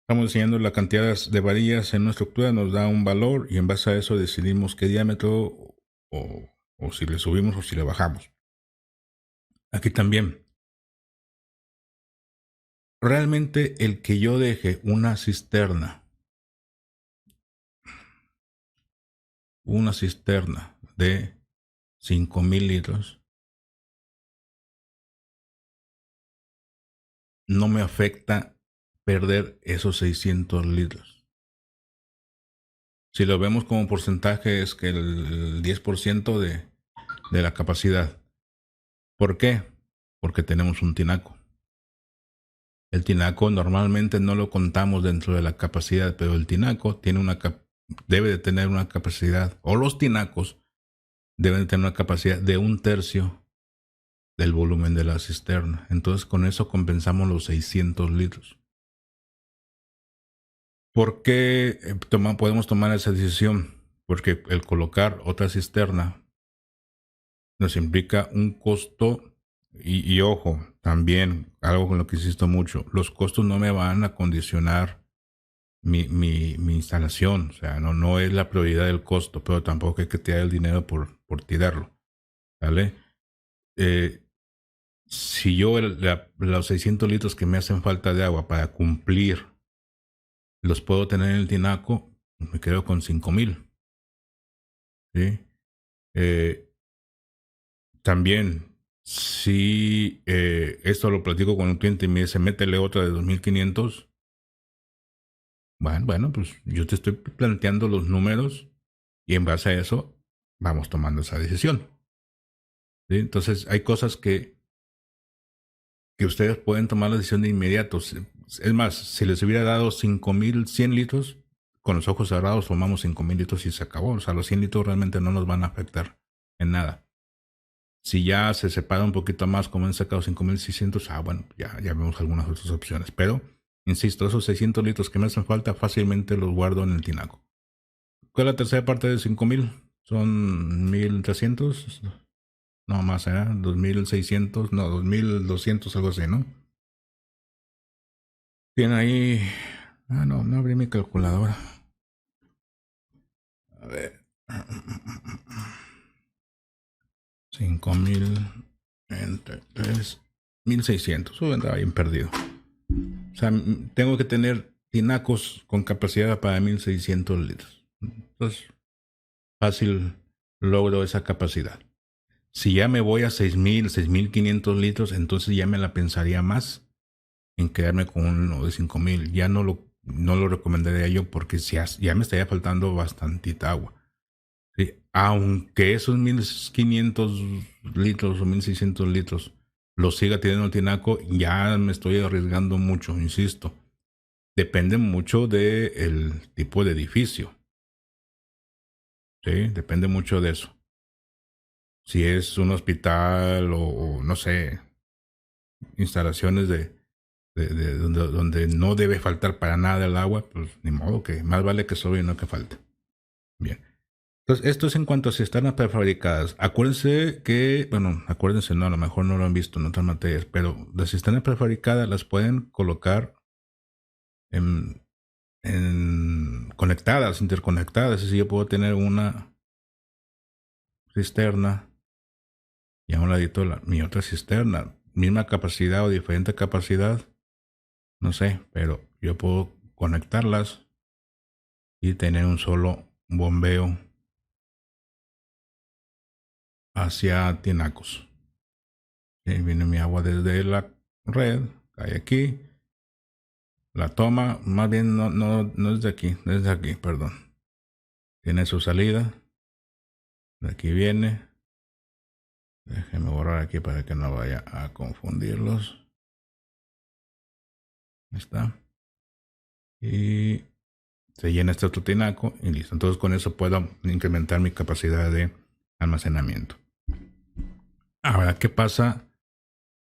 estamos enseñando la cantidad de varillas en una estructura, nos da un valor y en base a eso decidimos qué diámetro o si le subimos o si le bajamos. Aquí también. Realmente el que yo deje una cisterna de 5.000 litros no me afecta perder esos 600 litros. Si lo vemos como porcentaje es que el 10% de la capacidad. ¿Por qué? Porque tenemos un tinaco. El tinaco normalmente no lo contamos dentro de la capacidad, pero el tinaco tiene debe de tener una capacidad, o los tinacos deben de tener una capacidad de 1/3 del volumen de la cisterna. Entonces con eso compensamos los 600 litros. ¿Por qué podemos tomar esa decisión? Porque el colocar otra cisterna nos implica un costo y ojo, también algo con lo que insisto mucho, los costos no me van a condicionar mi instalación. O sea, no es la prioridad del costo, pero tampoco hay que tirar el dinero por tirarlo. ¿Vale? Si yo los 600 litros que me hacen falta de agua para cumplir los puedo tener en el tinaco, me quedo con 5,000. ¿Sí? También, si esto lo platico con un cliente y me dice, métele otra de 2,500. Bueno, pues yo te estoy planteando los números y en base a eso vamos tomando esa decisión. ¿Sí? Entonces, hay cosas que ustedes pueden tomar la decisión de inmediato. Es más, si les hubiera dado 5,100 litros, con los ojos cerrados tomamos 5,000 litros y se acabó. O sea, los 100 litros realmente no nos van a afectar en nada. Si ya se separa un poquito más, como han sacado 5,600, bueno, ya vemos algunas otras opciones. Pero, insisto, esos 600 litros que me hacen falta fácilmente los guardo en el tinaco. ¿Cuál es la tercera parte de 5,000? Son 1,300. No, más, 2,600, no, 2,200, algo así, ¿no? Tiene ahí... no abrí mi calculadora. A ver. 5,000 entre 3,600. Andaba bien perdido. O sea, tengo que tener tinacos con capacidad para 1,600 litros. Entonces, fácil logro esa capacidad. Si ya me voy a 6,000, 6,500 litros, entonces ya me la pensaría más en quedarme con uno de 5,000. Ya no lo recomendaría yo porque ya me estaría faltando bastantita agua. ¿Sí? Aunque esos 1,500 litros o 1,600 litros los siga teniendo el tinaco, ya me estoy arriesgando mucho, insisto. Depende mucho del tipo de edificio. ¿Sí? Depende mucho de eso. Si es un hospital o no sé, instalaciones donde no debe faltar para nada el agua, pues ni modo, que más vale que sobre y no que falte. Bien. Entonces, esto es en cuanto a cisternas prefabricadas. Acuérdense que, acuérdense, no, a lo mejor no lo han visto en otras materias, pero las cisternas prefabricadas las pueden colocar conectadas, interconectadas. Es decir, yo puedo tener una cisterna y a un ladito mi otra cisterna, misma capacidad o diferente capacidad, no sé, pero yo puedo conectarlas y tener un solo bombeo hacia tinacos. Viene mi agua desde la red, cae aquí, la toma, más bien no es de aquí, desde aquí, perdón. Tiene su salida, de aquí viene. Déjenme borrar aquí para que no vaya a confundirlos. Ahí está. Y se llena este otro tinaco y listo. Entonces con eso puedo incrementar mi capacidad de almacenamiento. Ahora, ¿qué pasa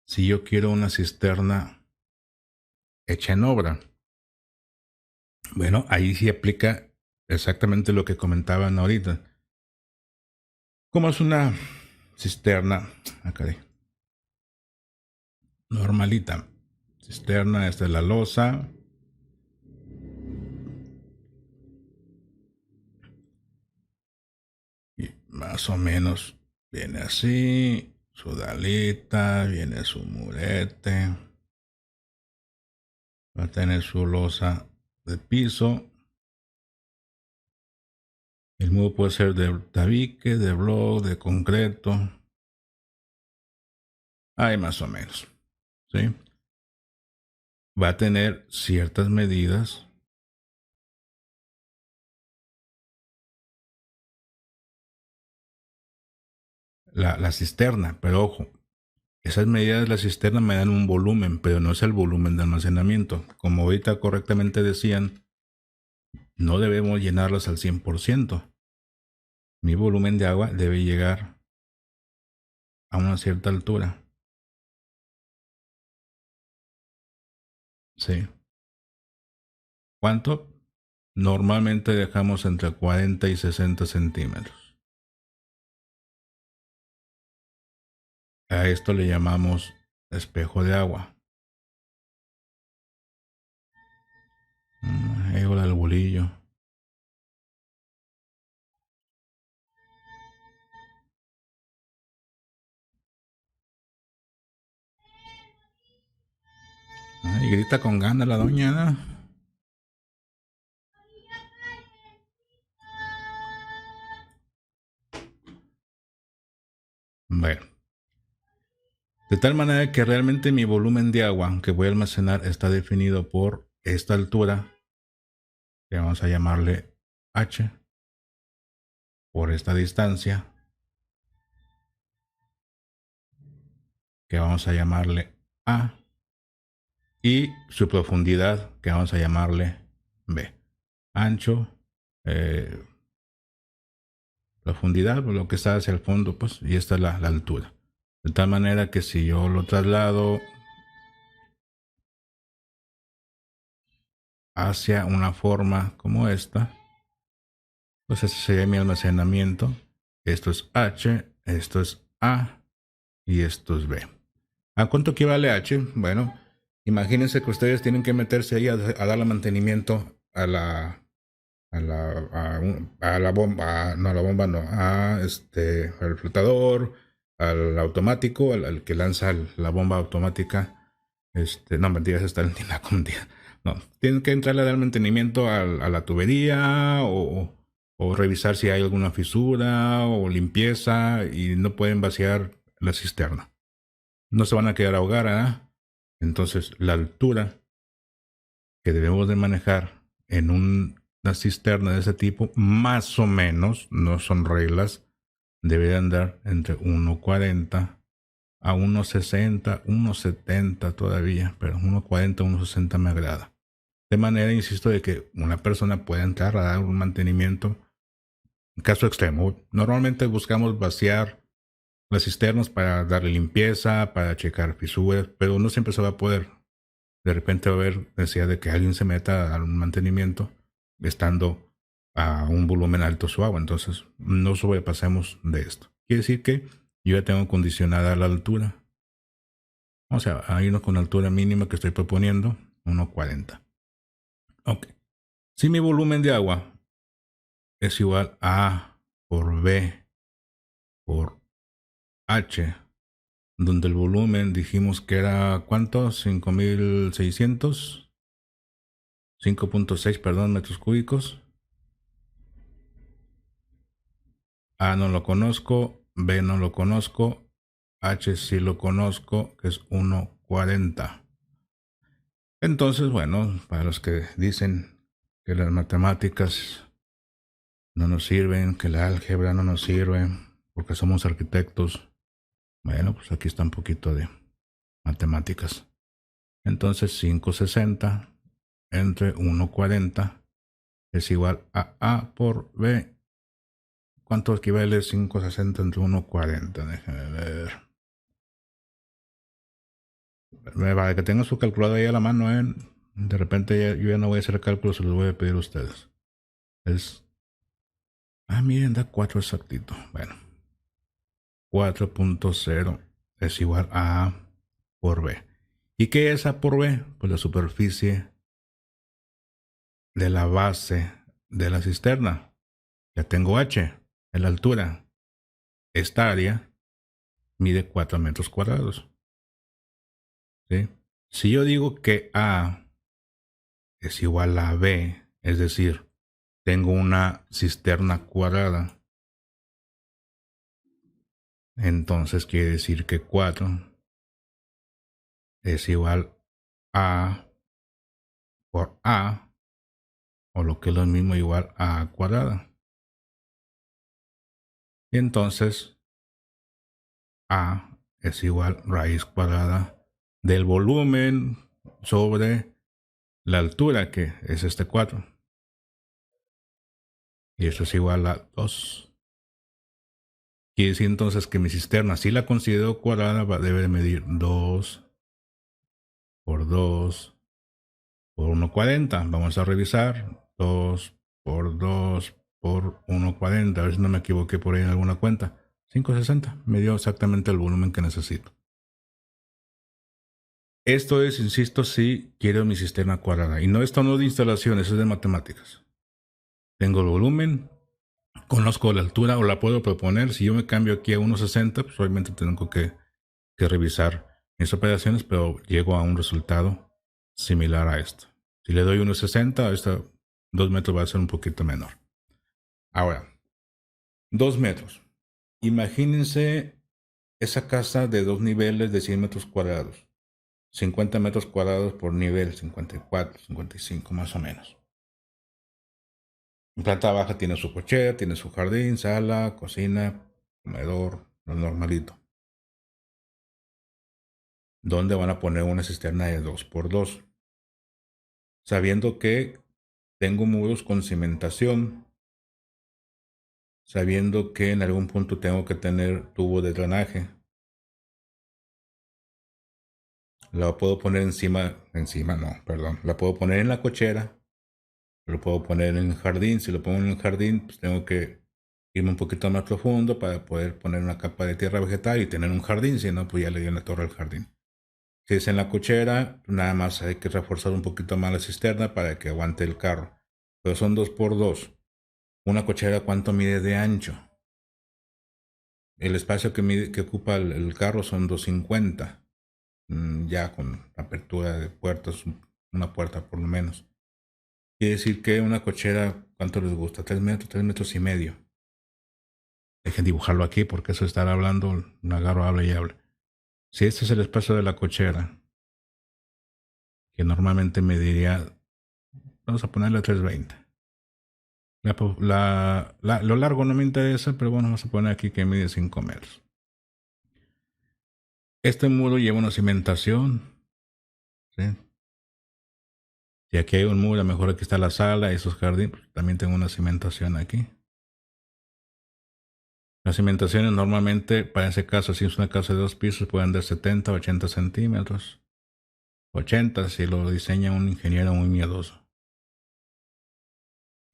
si yo quiero una cisterna hecha en obra? Bueno, ahí sí aplica exactamente lo que comentaban ahorita. Como es una cisterna, normalita, cisterna, esta es la losa. Y más o menos viene así, su dalita, viene su murete. Va a tener su losa de piso. El muro puede ser de tabique, de bloc, de concreto. Ahí más o menos. ¿Sí? Va a tener ciertas medidas. La cisterna, pero ojo, Esas medidas de la cisterna me dan un volumen, pero no es el volumen de almacenamiento. Como ahorita correctamente decían, no debemos llenarlas al 100%. Mi volumen de agua debe llegar a una cierta altura. Sí. ¿Cuánto? Normalmente dejamos entre 40 y 60 centímetros. A esto le llamamos espejo de agua. Ego del bolillo. Y grita con ganas la doña, ¿no? Bueno. De tal manera que realmente mi volumen de agua que voy a almacenar está definido por esta altura, que vamos a llamarle H, por esta distancia, que vamos a llamarle A, y su profundidad, que vamos a llamarle B. Ancho, profundidad, pues lo que está hacia el fondo, pues, y esta es la altura. De tal manera que si yo lo traslado hacia una forma como esta, pues ese sería mi almacenamiento. Esto es H, esto es A y esto es B. ¿A cuánto equivale H? Bueno, imagínense que ustedes tienen que meterse ahí a darle mantenimiento a la bomba, no a la bomba, no, al flotador, al automático, al que lanza la bomba automática. No, mentiras, está en la condía. No, tienen que entrarle a dar mantenimiento a la tubería o revisar si hay alguna fisura o limpieza y no pueden vaciar la cisterna. No se van a quedar ahogar, ¿eh? Entonces, la altura que debemos de manejar en una cisterna de ese tipo, más o menos, no son reglas, debe de andar entre 1.40 a 1.60, 1.70 todavía, pero 1.40, 1.60 me agrada. De manera, insisto, de que una persona pueda entrar a dar un mantenimiento en caso extremo. Normalmente buscamos vaciar las cisternas para darle limpieza, para checar fisuras, pero no siempre se va a poder. De repente va a haber necesidad de que alguien se meta al mantenimiento estando a un volumen alto su agua. Entonces, no sobrepasemos de esto. Quiere decir que yo ya tengo condicionada la altura. O sea, hay uno con altura mínima que estoy proponiendo, 1.40. Ok. Si mi volumen de agua es igual a A por B por H, donde el volumen dijimos que era ¿cuánto? 5.600, 5.6, perdón, metros cúbicos. A no lo conozco, B no lo conozco, H sí lo conozco, que es 1.40. Entonces, bueno, para los que dicen que las matemáticas no nos sirven, que la álgebra no nos sirve, porque somos arquitectos, bueno, pues aquí está un poquito de matemáticas. Entonces 560 entre 1.40 es igual a A por B. ¿Cuánto equivale 560 entre 1.40? Déjenme ver. Vale, que tenga su calculadora ahí a la mano, ¿eh? De repente yo ya no voy a hacer cálculos, se los voy a pedir a ustedes. Miren, da 4 exactito. Bueno. 4.0 es igual a A por B. ¿Y qué es A por B? Pues la superficie de la base de la cisterna. Ya tengo H en la altura. Esta área mide 4 metros cuadrados. ¿Sí? Si yo digo que A es igual a B, es decir, tengo una cisterna cuadrada, entonces quiere decir que 4 es igual a por A, o lo que es lo mismo igual a A cuadrada. Y entonces A es igual raíz cuadrada del volumen sobre la altura, que es este 4. Y esto es igual a 2. Quiere decir entonces que mi cisterna, si la considero cuadrada, debe de medir 2 por 2 por 1,40. Vamos a revisar. 2 por 2 por 1,40. A ver si no me equivoqué por ahí en alguna cuenta. 5,60. Me dio exactamente el volumen que necesito. Esto es, insisto, si quiero mi cisterna cuadrada. Y no, esto no es de instalaciones, es de matemáticas. Tengo el volumen, conozco la altura o la puedo proponer. Si yo me cambio aquí a 1,60, pues obviamente tengo que revisar mis operaciones, pero llego a un resultado similar a esto. Si le doy 1,60, esta 2 metros va a ser un poquito menor. Ahora, 2 metros. Imagínense esa casa de 2 niveles de 100 metros cuadrados. 50 metros cuadrados por nivel, 54, 55 más o menos. En planta baja tiene su cochera, tiene su jardín, sala, cocina, comedor, lo normalito. ¿Dónde van a poner una cisterna de 2x2? Sabiendo que tengo muros con cimentación, sabiendo que en algún punto tengo que tener tubo de drenaje. La puedo poner la puedo poner en la cochera, lo puedo poner en el jardín. Si lo pongo en el jardín, pues tengo que irme un poquito más profundo para poder poner una capa de tierra vegetal y tener un jardín, si no, pues ya le dio en la torre al jardín. Si es en la cochera, nada más hay que reforzar un poquito más la cisterna para que aguante el carro. Pero son 2x2. Una cochera, ¿cuánto mide de ancho? El espacio que ocupa el carro son 250. Ya con apertura de puertas, una puerta por lo menos. Quiere decir que una cochera, ¿cuánto les gusta? 3 metros, 3 metros y medio. Dejen dibujarlo aquí porque eso estar hablando, un agarro, habla y habla. Si este es el espacio de la cochera, que normalmente mediría, vamos a ponerle 320. Lo largo no me interesa, pero bueno, vamos a poner aquí que mide 5 metros. Este muro lleva una cimentación, ¿sí? Si aquí hay un muro, a lo mejor aquí está la sala y esos jardines, pues también tengo una cimentación aquí. Las cimentaciones normalmente, para ese caso, si es una casa de 2 pisos, pueden dar 70, 80 centímetros. 80 si lo diseña un ingeniero muy miedoso.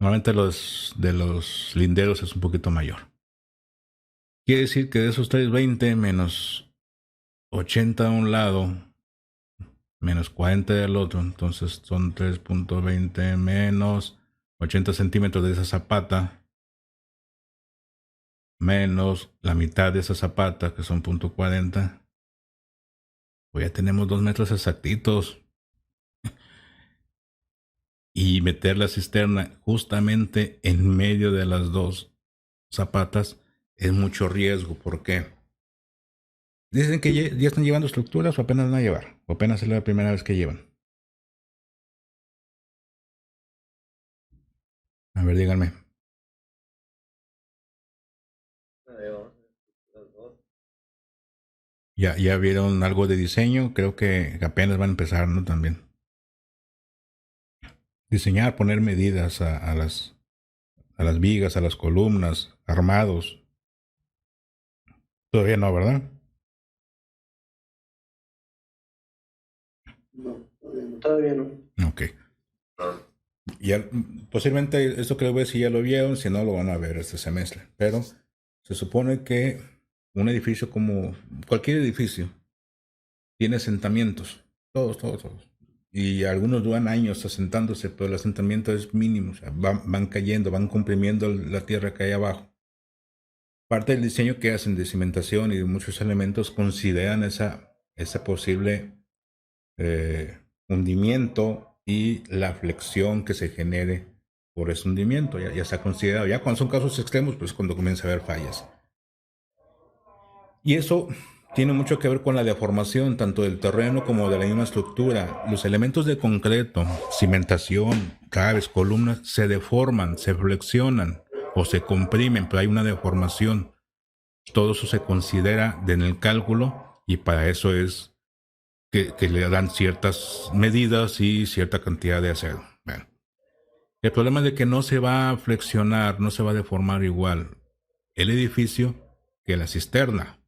Normalmente de los linderos es un poquito mayor. Quiere decir que de esos 320 menos 80 a un lado, menos 40 del otro, entonces son 3.20 menos 80 centímetros de esa zapata, menos la mitad de esa zapata, que son 0.40. Pues ya tenemos 2 metros exactitos. Y meter la cisterna justamente en medio de las dos zapatas es mucho riesgo. ¿Por qué? Dicen que ya están llevando estructuras o apenas van a llevar. O apenas es la primera vez que llevan. A ver, díganme. Ya vieron algo de diseño. Creo que apenas van a empezar, ¿no? También. Diseñar, poner medidas a las vigas, a las columnas, armados. Todavía no, ¿verdad? No, todavía no. Ok. Ya, posiblemente esto que les voy a decir ya lo vieron, si no lo van a ver este semestre. Pero se supone que un edificio como cualquier edificio tiene asentamientos. Todos. Y algunos duran años asentándose, pero el asentamiento es mínimo. O sea, van cayendo, van comprimiendo la tierra que hay abajo. Parte del diseño que hacen de cimentación y de muchos elementos consideran ese posible hundimiento y la flexión que se genere por ese hundimiento. Ya se ha considerado. Ya cuando son casos extremos, pues cuando comienza a haber fallas. Y eso tiene mucho que ver con la deformación tanto del terreno como de la misma estructura. Los elementos de concreto, cimentación, cables, columnas, se deforman, se flexionan o se comprimen, pero hay una deformación. Todo eso se considera en el cálculo Y para eso es que le dan ciertas medidas y cierta cantidad de acero. Bueno, el problema es de que no se va a flexionar, no se va a deformar igual el edificio que la cisterna.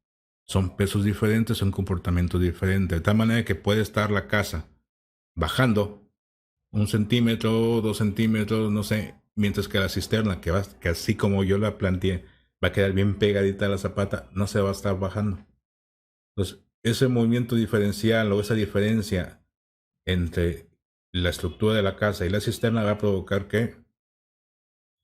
Son pesos diferentes, son comportamientos diferentes. De tal manera que puede estar la casa bajando 1 centímetro, 2 centímetros, no sé, mientras que la cisterna, que así como yo la planteé, va a quedar bien pegadita a la zapata, no se va a estar bajando. Entonces, ese movimiento diferencial o esa diferencia entre la estructura de la casa y la cisterna va a provocar que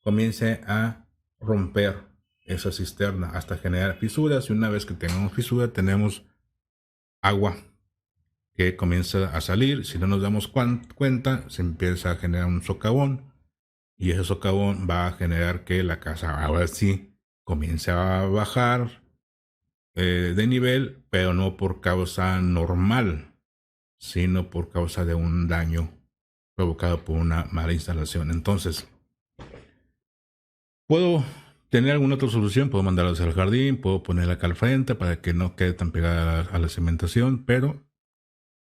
comience a romper esa cisterna hasta generar fisuras, y una vez que tengamos fisura tenemos agua que comienza a salir. Si no nos damos cuenta, se empieza a generar un socavón, y ese socavón va a generar que la casa ahora sí comience a bajar de nivel, pero no por causa normal, sino por causa de un daño provocado por una mala instalación. Entonces, puedo tener alguna otra solución, puedo mandarlas al jardín, puedo ponerla acá al frente para que no quede tan pegada a la cimentación, pero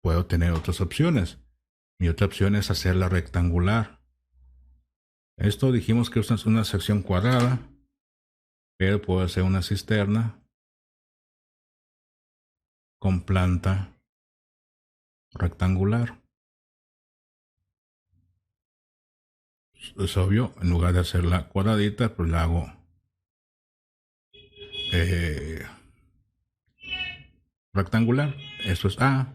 puedo tener otras opciones. Mi otra opción es hacerla rectangular. Esto dijimos que es una sección cuadrada, pero puedo hacer una cisterna con planta rectangular. Es obvio, en lugar de hacerla cuadradita, pues la hago rectangular. Esto es A,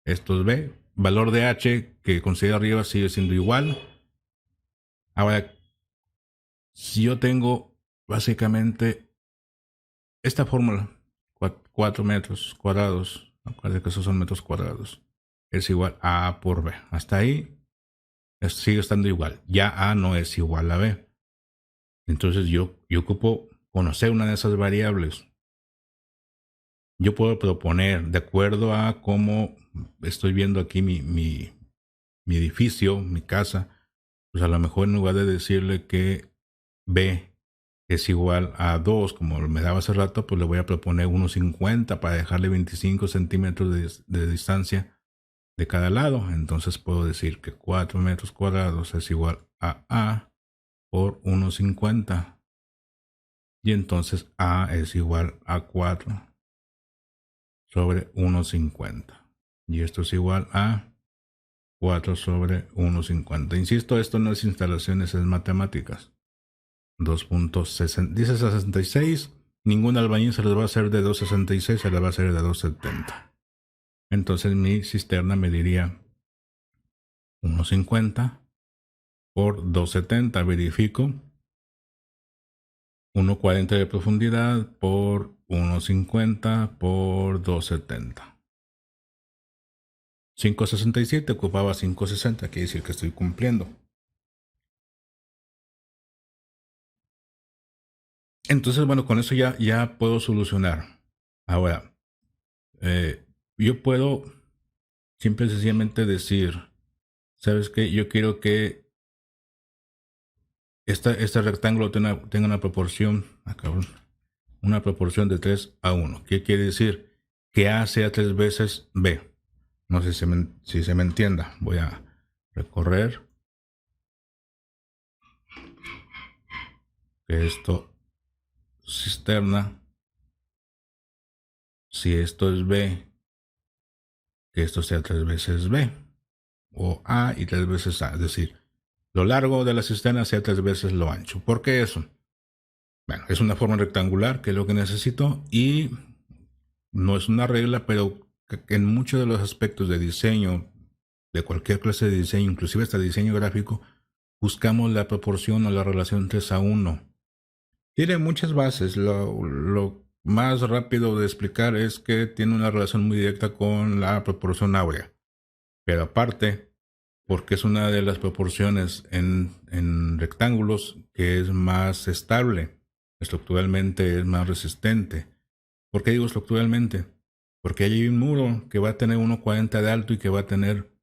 esto es B. Valor de H que considero arriba sigue siendo igual. Ahora, si yo tengo básicamente esta fórmula, 4 metros cuadrados, acuérdense que esos son metros cuadrados, es igual a A por B. Hasta ahí sigue estando igual. Ya A no es igual a B. Entonces yo ocupo conocer una de esas variables. Yo puedo proponer, de acuerdo a cómo estoy viendo aquí mi edificio, mi casa, pues a lo mejor en lugar de decirle que B es igual a 2, como me daba hace rato, pues le voy a proponer 1,50 para dejarle 25 centímetros de distancia de cada lado. Entonces puedo decir que 4 metros cuadrados es igual a A por 1,50. Y entonces A es igual a 4 sobre 1,50. Y esto es igual a 4 sobre 1,50. Insisto, esto no es instalaciones, es matemáticas. 2.60, dice 66. Ningún albañil se les va a hacer de 2.66, se les va a hacer de 2.70. Entonces mi cisterna mediría 1,50 por 2.70. Verifico. 1,40 de profundidad por 1,50 por 2.70. 5.67, ocupaba 5.60, quiere decir que estoy cumpliendo. Entonces, bueno, con eso ya puedo solucionar. Ahora, yo puedo simple y sencillamente decir, ¿sabes qué? Yo quiero que este rectángulo tenga una proporción, una proporción de 3:1. ¿Qué quiere decir? Que A sea 3 veces B. No sé si se me entienda. Voy a recorrer. Esto, cisterna. Si esto es B, que esto sea 3 veces B. O A y 3 veces A. Es decir, lo largo de la cisterna sea 3 veces lo ancho. ¿Por qué eso? Bueno, es una forma rectangular, que es lo que necesito, y no es una regla, pero en muchos de los aspectos de diseño, de cualquier clase de diseño, inclusive hasta diseño gráfico, buscamos la proporción o la relación 3:1. Tiene muchas bases. Lo más rápido de explicar es que tiene una relación muy directa con la proporción áurea. Pero aparte, porque es una de las proporciones en rectángulos que es más estable, estructuralmente es más resistente. ¿Por qué digo estructuralmente? Porque hay un muro que va a tener 1,40 de alto y que va a tener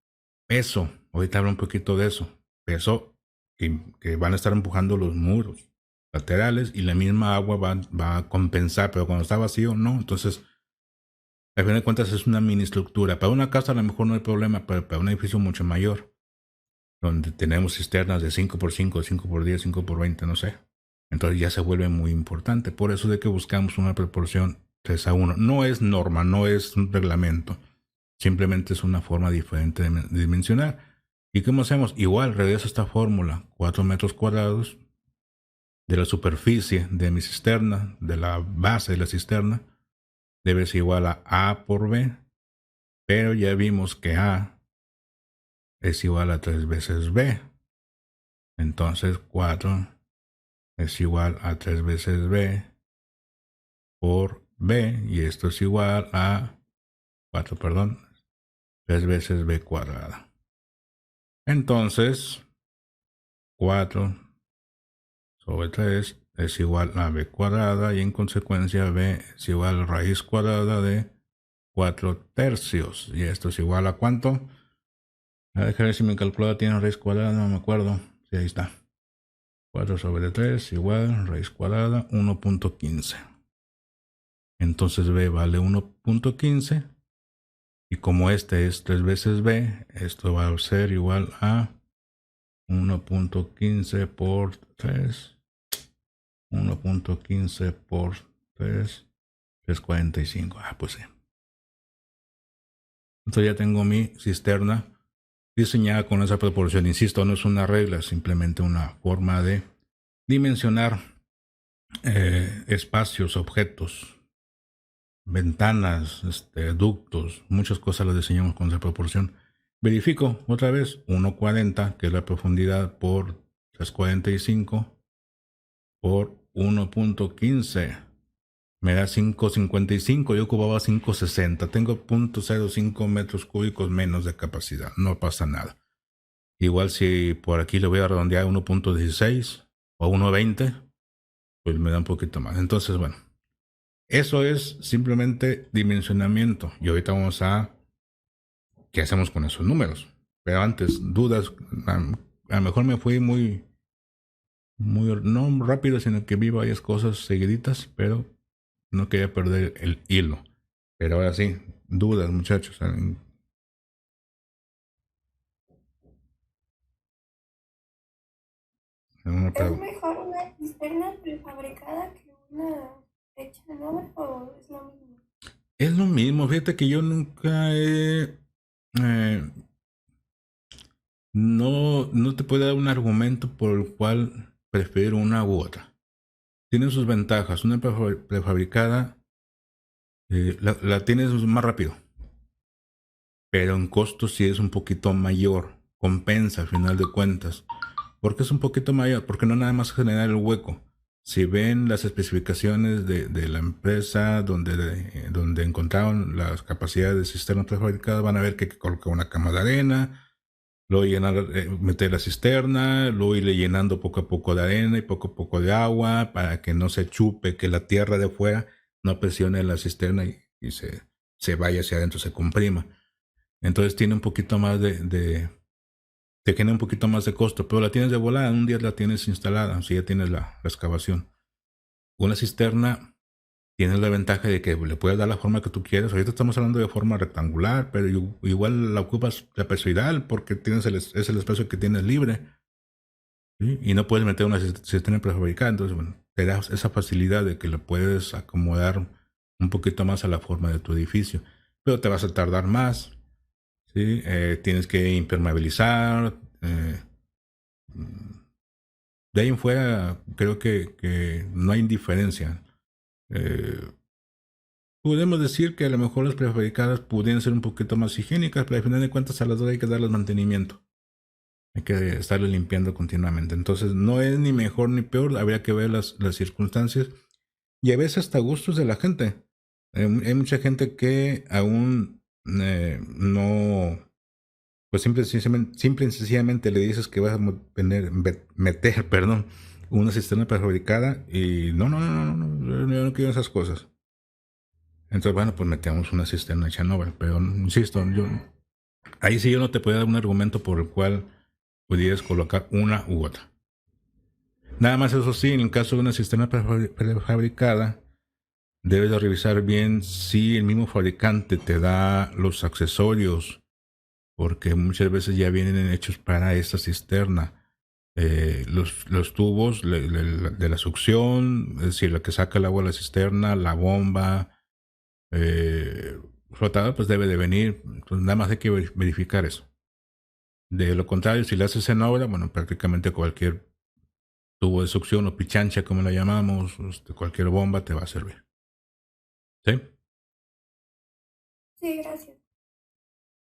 peso. Ahorita hablo un poquito de eso. Peso que van a estar empujando los muros laterales, y la misma agua va a compensar, pero cuando está vacío no. Entonces Al final de cuentas es una mini estructura. Para una casa a lo mejor no hay problema, pero para un edificio mucho mayor, donde tenemos cisternas de 5x5, 5x10, 5x20, no sé. Entonces ya se vuelve muy importante. Por eso de que buscamos una proporción 3:1. No es norma, no es un reglamento. Simplemente es una forma diferente de dimensionar. ¿Y cómo hacemos? Igual, regreso a esta fórmula. 4 metros cuadrados de la superficie de mi cisterna, de la base de la cisterna, debe ser igual a por B. Pero ya vimos que A es igual a 3 veces B. Entonces 4 es igual a 3 veces B por B. Y esto es igual a 3 veces B cuadrada. Entonces 4 sobre 3 es igual a B cuadrada. Y en consecuencia B es igual a raíz cuadrada de 4/3. Y esto es igual a ¿cuánto? A ver si mi calculadora tiene raíz cuadrada, no me acuerdo. Sí, ahí está. 4 sobre 3 igual raíz cuadrada 1.15. Entonces B vale 1.15. Y como este es 3 veces B, esto va a ser igual a 1.15 por 3. 1.15 por 3. 3.45. Pues sí. Entonces ya tengo mi cisterna diseñada con esa proporción. Insisto, no es una regla, es simplemente una forma de dimensionar espacios, objetos, ventanas, ductos, muchas cosas las diseñamos con esa proporción. Verifico otra vez 1.40, que es la profundidad, por 3.45 por 1.15. Me da 5.55, yo ocupaba 5.60. Tengo 0.05 metros cúbicos menos de capacidad. No pasa nada. Igual si por aquí le voy a redondear 1.16 o 1.20, pues me da un poquito más. Entonces, bueno, eso es simplemente dimensionamiento. Y ahorita vamos a qué hacemos con esos números. Pero antes, dudas. A lo mejor me fui muy no rápido, sino que vi varias cosas seguiditas, pero no quería perder el hilo. Pero ahora sí, dudas, muchachos. ¿Es mejor una cisterna prefabricada que una hecha en obra o es lo mismo? Es lo mismo. Fíjate que yo nunca he... no te puedo dar un argumento por el cual prefiero una u otra. Tienen sus ventajas. Una prefabricada la tienes más rápido, pero en costo sí es un poquito mayor. Compensa al final de cuentas. ¿Por qué es un poquito mayor? Porque no nada más generar el hueco. Si ven las especificaciones de la empresa donde encontraron las capacidades de cisterna prefabricada, van a ver que hay que colocar una cama de arena, luego meter la cisterna, luego irle llenando poco a poco de arena y poco a poco de agua para que no se chupe, que la tierra de afuera no presione la cisterna y se vaya hacia adentro, se comprima. Entonces tiene un poquito más te genera un poquito más de costo, pero la tienes de volada, un día la tienes instalada, si ya tienes la excavación. Una cisterna tiene la ventaja de que le puedes dar la forma que tú quieras. Ahorita estamos hablando de forma rectangular, pero igual la ocupas trapezoidal porque es el espacio que tienes libre. ¿Sí? Y no puedes meter una cisterna prefabricada. Entonces, bueno, te da esa facilidad de que le puedes acomodar un poquito más a la forma de tu edificio. Pero te vas a tardar más. ¿Sí? Tienes que impermeabilizar. De ahí en fuera, creo que no hay diferencia. Podemos decir que a lo mejor las prefabricadas pudieran ser un poquito más higiénicas, pero al final de cuentas a las dos hay que darles mantenimiento. Hay que estarle limpiando continuamente. Entonces no es ni mejor ni peor. Habría que ver las circunstancias. Y a veces hasta gustos de la gente. Hay mucha gente que aún no... Pues simple y sencillamente le dices que vas a meter una cisterna prefabricada y no, yo no quiero esas cosas. Entonces, bueno, pues metemos una cisterna hecha en obra. Pero, insisto, ahí sí yo no te puedo dar un argumento por el cual pudieras colocar una u otra. Nada más eso sí, en el caso de una cisterna prefabricada, debes de revisar bien si el mismo fabricante te da los accesorios, porque muchas veces ya vienen hechos para esta cisterna. Los tubos de la succión, es decir, la que saca el agua de la cisterna, la bomba, flotador, pues debe de venir. Entonces nada más hay que verificar eso. De lo contrario, si le haces en obra, bueno, prácticamente cualquier tubo de succión o pichancha, como la llamamos, cualquier bomba te va a servir. ¿Sí? Sí, gracias.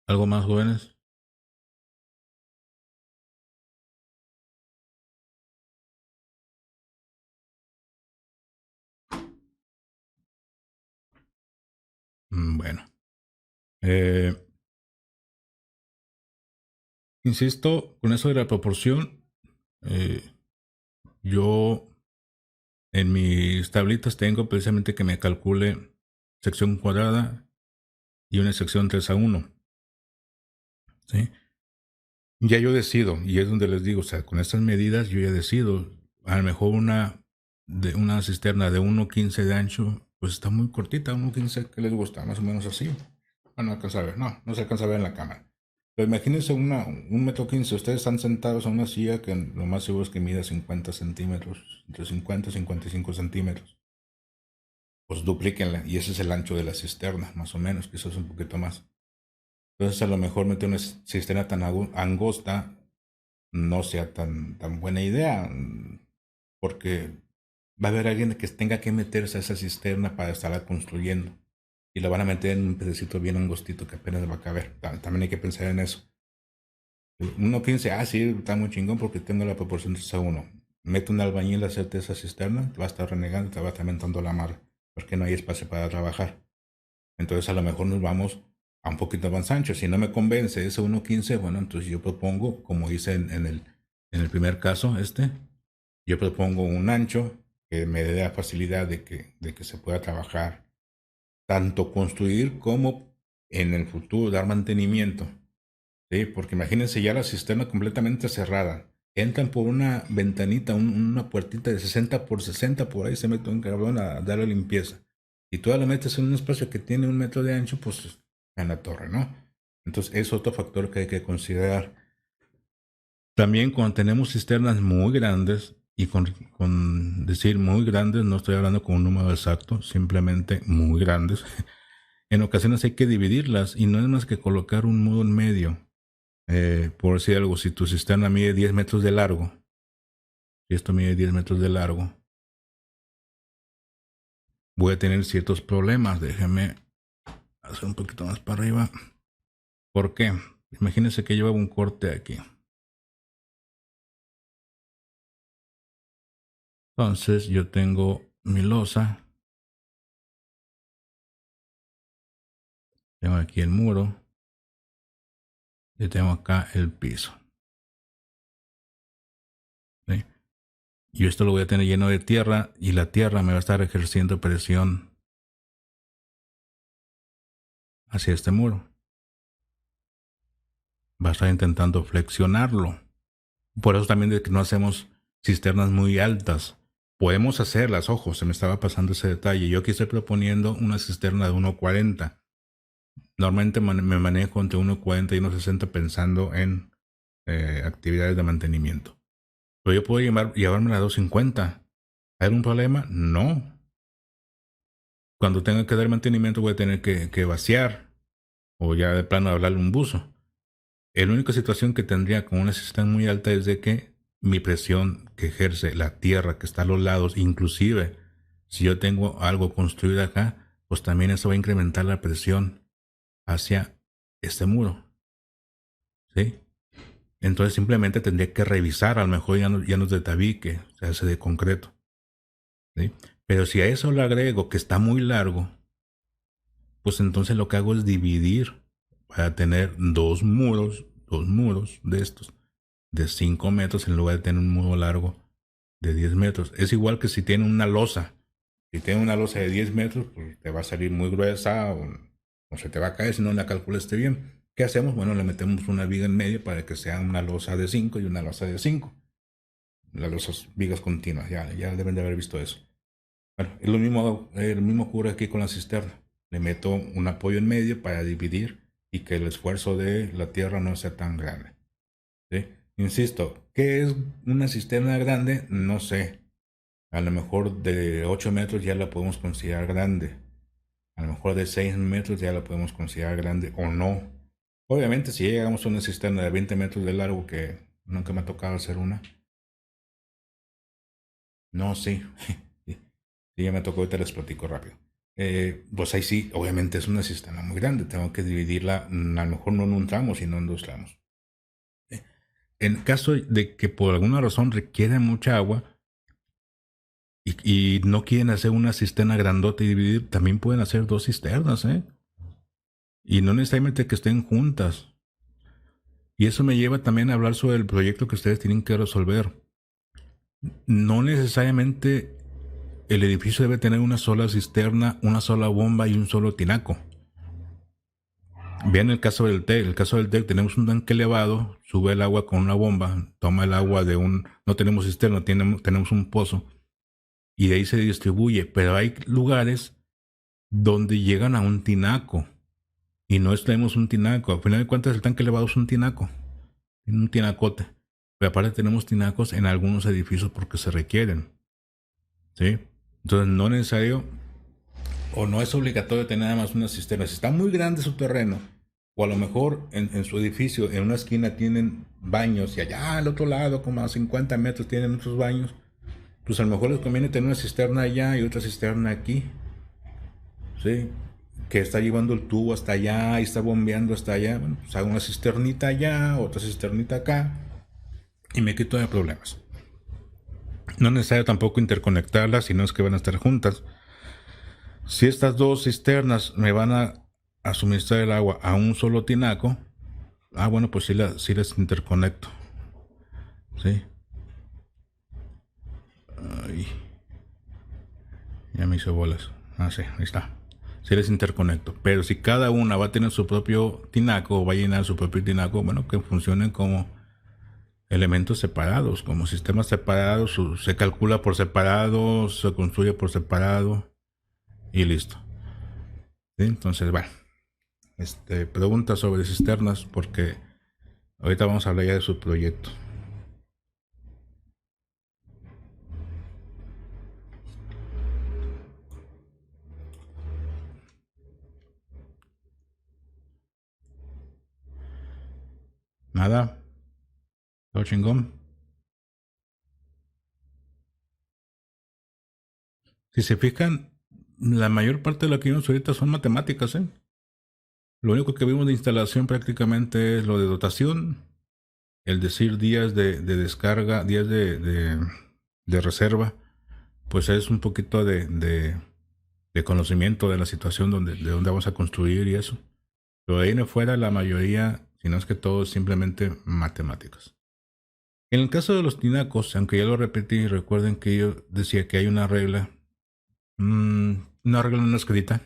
¿Algo más, jóvenes? Bueno. Insisto, con eso de la proporción, yo en mis tablitas tengo precisamente que me calcule sección cuadrada y una sección 3:1. ¿Sí? Ya yo decido, y es donde les digo, o sea, con estas medidas yo ya decido, a lo mejor una cisterna de 1.15 de ancho, pues está muy cortita, 1.15, ¿qué les gusta? Más o menos así. No alcanza a ver, no se alcanza a ver en la cámara. Pero imagínense 1.15 m, ustedes están sentados en una silla que lo más seguro es que mida 50 centímetros, entre 50 y 55 centímetros. Pues duplíquenla, y ese es el ancho de la cisterna, más o menos, quizás un poquito más. Entonces a lo mejor meter una cisterna tan angosta no sea tan buena idea, porque va a haber alguien que tenga que meterse a esa cisterna para estarla construyendo. Y la van a meter en un pedacito bien angostito que apenas va a caber. También hay que pensar en eso. 1.15, sí, está muy chingón porque tengo la proporción 3:1. Mete un albañil a hacerte esa cisterna, te va a estar renegando, te va a estar mentando la madre, porque no hay espacio para trabajar. Entonces a lo mejor nos vamos a un poquito más ancho. Si no me convence ese 1.15, bueno, entonces yo propongo, como hice en el primer caso, yo propongo un ancho que me dé la facilidad de que se pueda trabajar, tanto construir como en el futuro dar mantenimiento. ¿Sí? Porque imagínense ya la cisterna completamente cerrada. Entran por una ventanita, una puertita de 60 por 60, por ahí se mete un cabrón a darle limpieza. Y tú la metes en un espacio que tiene 1 metro de ancho, pues en la torre, ¿no? Entonces es otro factor que hay que considerar. También cuando tenemos cisternas muy grandes, y con decir muy grandes, no estoy hablando con un número exacto, simplemente muy grandes. En ocasiones hay que dividirlas y no es más que colocar un muro en medio. Por decir algo, si tu cisterna mide 10 metros de largo, y esto mide 10 metros de largo, voy a tener ciertos problemas. Déjame hacer un poquito más para arriba. ¿Por qué? Imagínense que lleva un corte aquí. Entonces yo tengo mi losa. Tengo aquí el muro. Y tengo acá el piso. ¿Sí? Y esto lo voy a tener lleno de tierra y la tierra me va a estar ejerciendo presión hacia este muro. Va a estar intentando flexionarlo. Por eso también de que no hacemos cisternas muy altas. Podemos hacerlas, ojo, se me estaba pasando ese detalle. Yo aquí estoy proponiendo una cisterna de 1.40. Normalmente me manejo entre 1.40 y 1.60 pensando en actividades de mantenimiento. Pero yo puedo llevarme a 2.50. ¿Hay algún problema? No. Cuando tenga que dar mantenimiento voy a tener que vaciar o ya de plano hablarle un buzo. La única situación que tendría con una cisterna muy alta es de que mi presión que ejerce la tierra que está a los lados, inclusive si yo tengo algo construido acá, pues también eso va a incrementar la presión hacia este muro. ¿Sí? Entonces simplemente tendría que revisar, a lo mejor ya no es de tabique, se hace de concreto. ¿Sí? Pero si a eso le agrego que está muy largo, pues entonces lo que hago es dividir para tener dos muros de estos de 5 metros en lugar de tener un muro largo de 10 metros. Es igual que si tiene una losa. Si tiene una losa de 10 metros, pues te va a salir muy gruesa o se te va a caer si no la calculaste bien. ¿Qué hacemos? Bueno, le metemos una viga en medio para que sea una losa de 5 y una losa de 5. Las losas vigas continuas, ya deben de haber visto eso. Bueno, es lo mismo ocurre aquí con la cisterna. Le meto un apoyo en medio para dividir y que el esfuerzo de la tierra no sea tan grande. ¿Sí? Insisto, ¿qué es una cisterna grande? No sé. A lo mejor de 8 metros ya la podemos considerar grande. A lo mejor de 6 metros ya la podemos considerar grande o no. Obviamente, si llegamos a una cisterna de 20 metros de largo, que nunca me ha tocado hacer una. No, sí. Sí, ya me tocó, ahorita les platico rápido. Pues ahí sí, obviamente es una cisterna muy grande. Tengo que dividirla, a lo mejor no en un tramo, sino en 2 tramos. En caso de que por alguna razón requiere mucha agua y no quieren hacer una cisterna grandota y dividir, también pueden hacer 2 cisternas, ¿eh? Y no necesariamente que estén juntas. Y eso me lleva también a hablar sobre el proyecto que ustedes tienen que resolver. No necesariamente el edificio debe tener una sola cisterna, una sola bomba y un solo tinaco. Vean el caso del TEC. El caso del TEC, tenemos un tanque elevado, sube el agua con una bomba, toma el agua de un... No tenemos cisterna, tenemos un pozo. Y de ahí se distribuye. Pero hay lugares donde llegan a un tinaco. Y no tenemos un tinaco. Al final de cuentas, el tanque elevado es un tinaco. Tiene un tinacote. Pero aparte tenemos tinacos en algunos edificios porque se requieren. ¿Sí? Entonces no es necesario o no es obligatorio tener nada más una cisterna. Si está muy grande su terreno, o a lo mejor en su edificio, en una esquina tienen baños y allá al otro lado, como a 50 metros, tienen otros baños, pues a lo mejor les conviene tener una cisterna allá y otra cisterna aquí. ¿Sí? Que está llevando el tubo hasta allá y está bombeando hasta allá. Bueno, pues hago una cisternita allá, otra cisternita acá y me quito de problemas. No es necesario tampoco interconectarlas, sino es que van a estar juntas. Si estas 2 cisternas me van a suministrar el agua a un solo tinaco, bueno, pues sí las interconecto. ¿Sí? Ay, ya me hizo bolas. Sí, ahí está. Sí les interconecto. Pero si cada una va a tener su propio tinaco o va a llenar su propio tinaco, bueno, que funcionen como elementos separados, como sistemas separados, se calcula por separado, se construye por separado y listo. ¿Sí? Entonces, bueno, preguntas sobre cisternas porque ahorita vamos a hablar ya de su proyecto. Nada. Todo chingón. Si se fijan, la mayor parte de lo que vimos ahorita son matemáticas, ¿eh? Lo único que vimos de instalación prácticamente es lo de dotación, el decir días de descarga, días de reserva, pues es un poquito de conocimiento de la situación de donde vamos a construir y eso. Pero de ahí en fuera la mayoría, si no es que todo, es simplemente matemáticas. En el caso de los tinacos, aunque ya lo repetí, recuerden que yo decía que hay una regla no escrita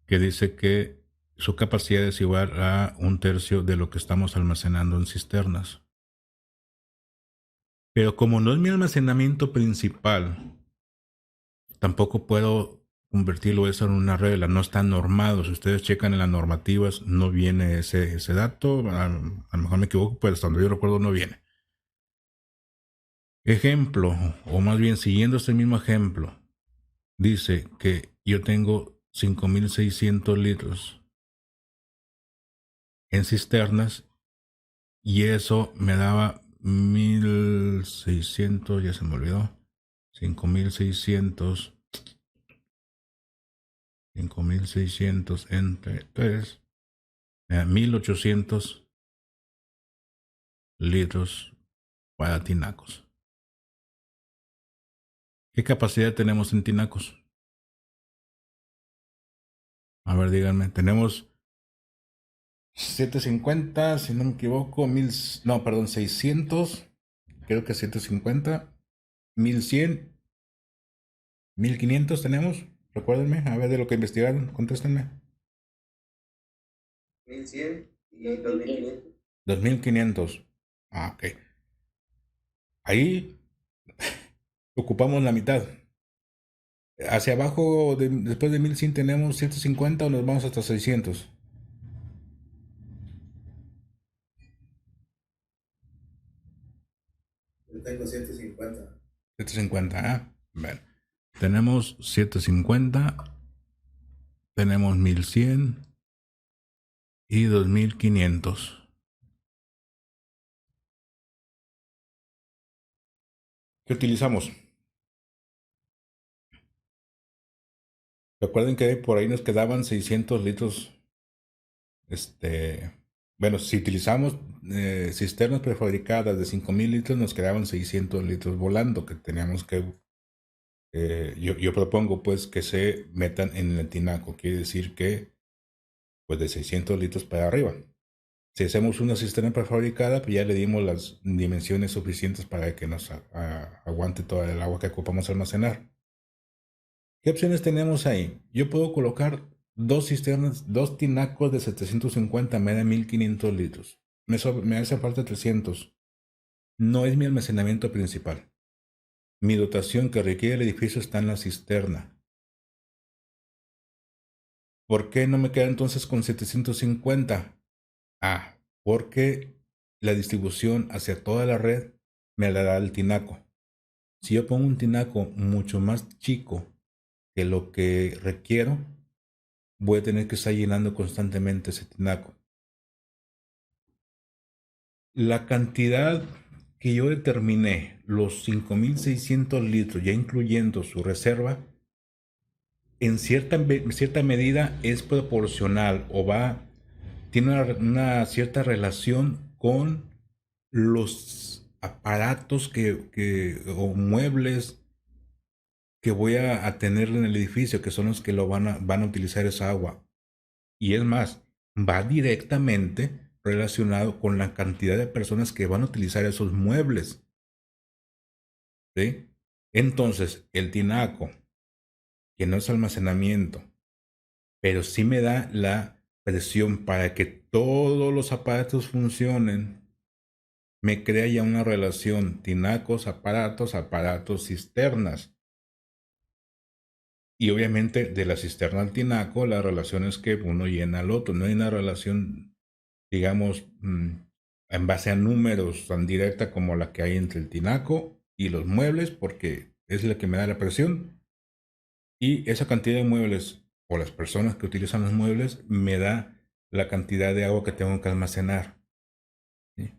que dice que su capacidad es igual a 1/3 de lo que estamos almacenando en cisternas. Pero como no es mi almacenamiento principal, tampoco puedo convertirlo eso en una regla. No está normado. Si ustedes checan en las normativas, no viene ese dato. A lo mejor me equivoco, pero hasta donde yo recuerdo no viene. Ejemplo, o más bien siguiendo este mismo ejemplo, dice que yo tengo 5.600 litros en cisternas y eso me daba 1.600, ya se me olvidó, 5.600 entre 3, 1.800 litros para tinacos. ¿Qué capacidad tenemos en tinacos? A ver, díganme, tenemos 750, si no me equivoco, 600, creo que 750, 1100, 1500 tenemos, recuérdenme, a ver de lo que investigaron, contéstenme. 1100 y 2500. 2500. Ok. Ahí ocupamos la mitad. Hacia abajo, después de 1100 tenemos 150 o nos vamos hasta 600. Yo tengo 150. 750, bueno. Tenemos 750, tenemos 1100 y 2500. ¿Qué utilizamos? Recuerden que por ahí nos quedaban 600 litros. Bueno, si utilizamos cisternas prefabricadas de 5000 litros, nos quedaban 600 litros volando que teníamos que... yo propongo pues que se metan en el tinaco. Quiere decir que pues de 600 litros para arriba. Si hacemos una cisterna prefabricada, pues ya le dimos las dimensiones suficientes para que nos aguante toda el agua que ocupamos almacenar. ¿Qué opciones tenemos ahí? Yo puedo colocar dos cisternas, dos tinacos de 750, me da 1500 litros. Me hace falta 300. No es mi almacenamiento principal. Mi dotación que requiere el edificio está en la cisterna. ¿Por qué no me queda entonces con 750? Porque la distribución hacia toda la red me la da el tinaco. Si yo pongo un tinaco mucho más chico que lo que requiero, voy a tener que estar llenando constantemente ese tinaco. La cantidad que yo determiné, los 5600 litros, ya incluyendo su reserva, en cierta medida es proporcional o tiene una cierta relación con los aparatos o muebles que voy a tener en el edificio, que son los que van a utilizar esa agua. Y es más, va directamente relacionado con la cantidad de personas que van a utilizar esos muebles. ¿Sí? Entonces, el tinaco, que no es almacenamiento, pero sí me da la presión para que todos los aparatos funcionen, me crea ya una relación tinacos, aparatos, cisternas. Y obviamente de la cisterna al tinaco, la relación es que uno llena al otro. No hay una relación, digamos, en base a números tan directa como la que hay entre el tinaco y los muebles, porque es la que me da la presión. Y esa cantidad de muebles, o las personas que utilizan los muebles, me da la cantidad de agua que tengo que almacenar. ¿Sí?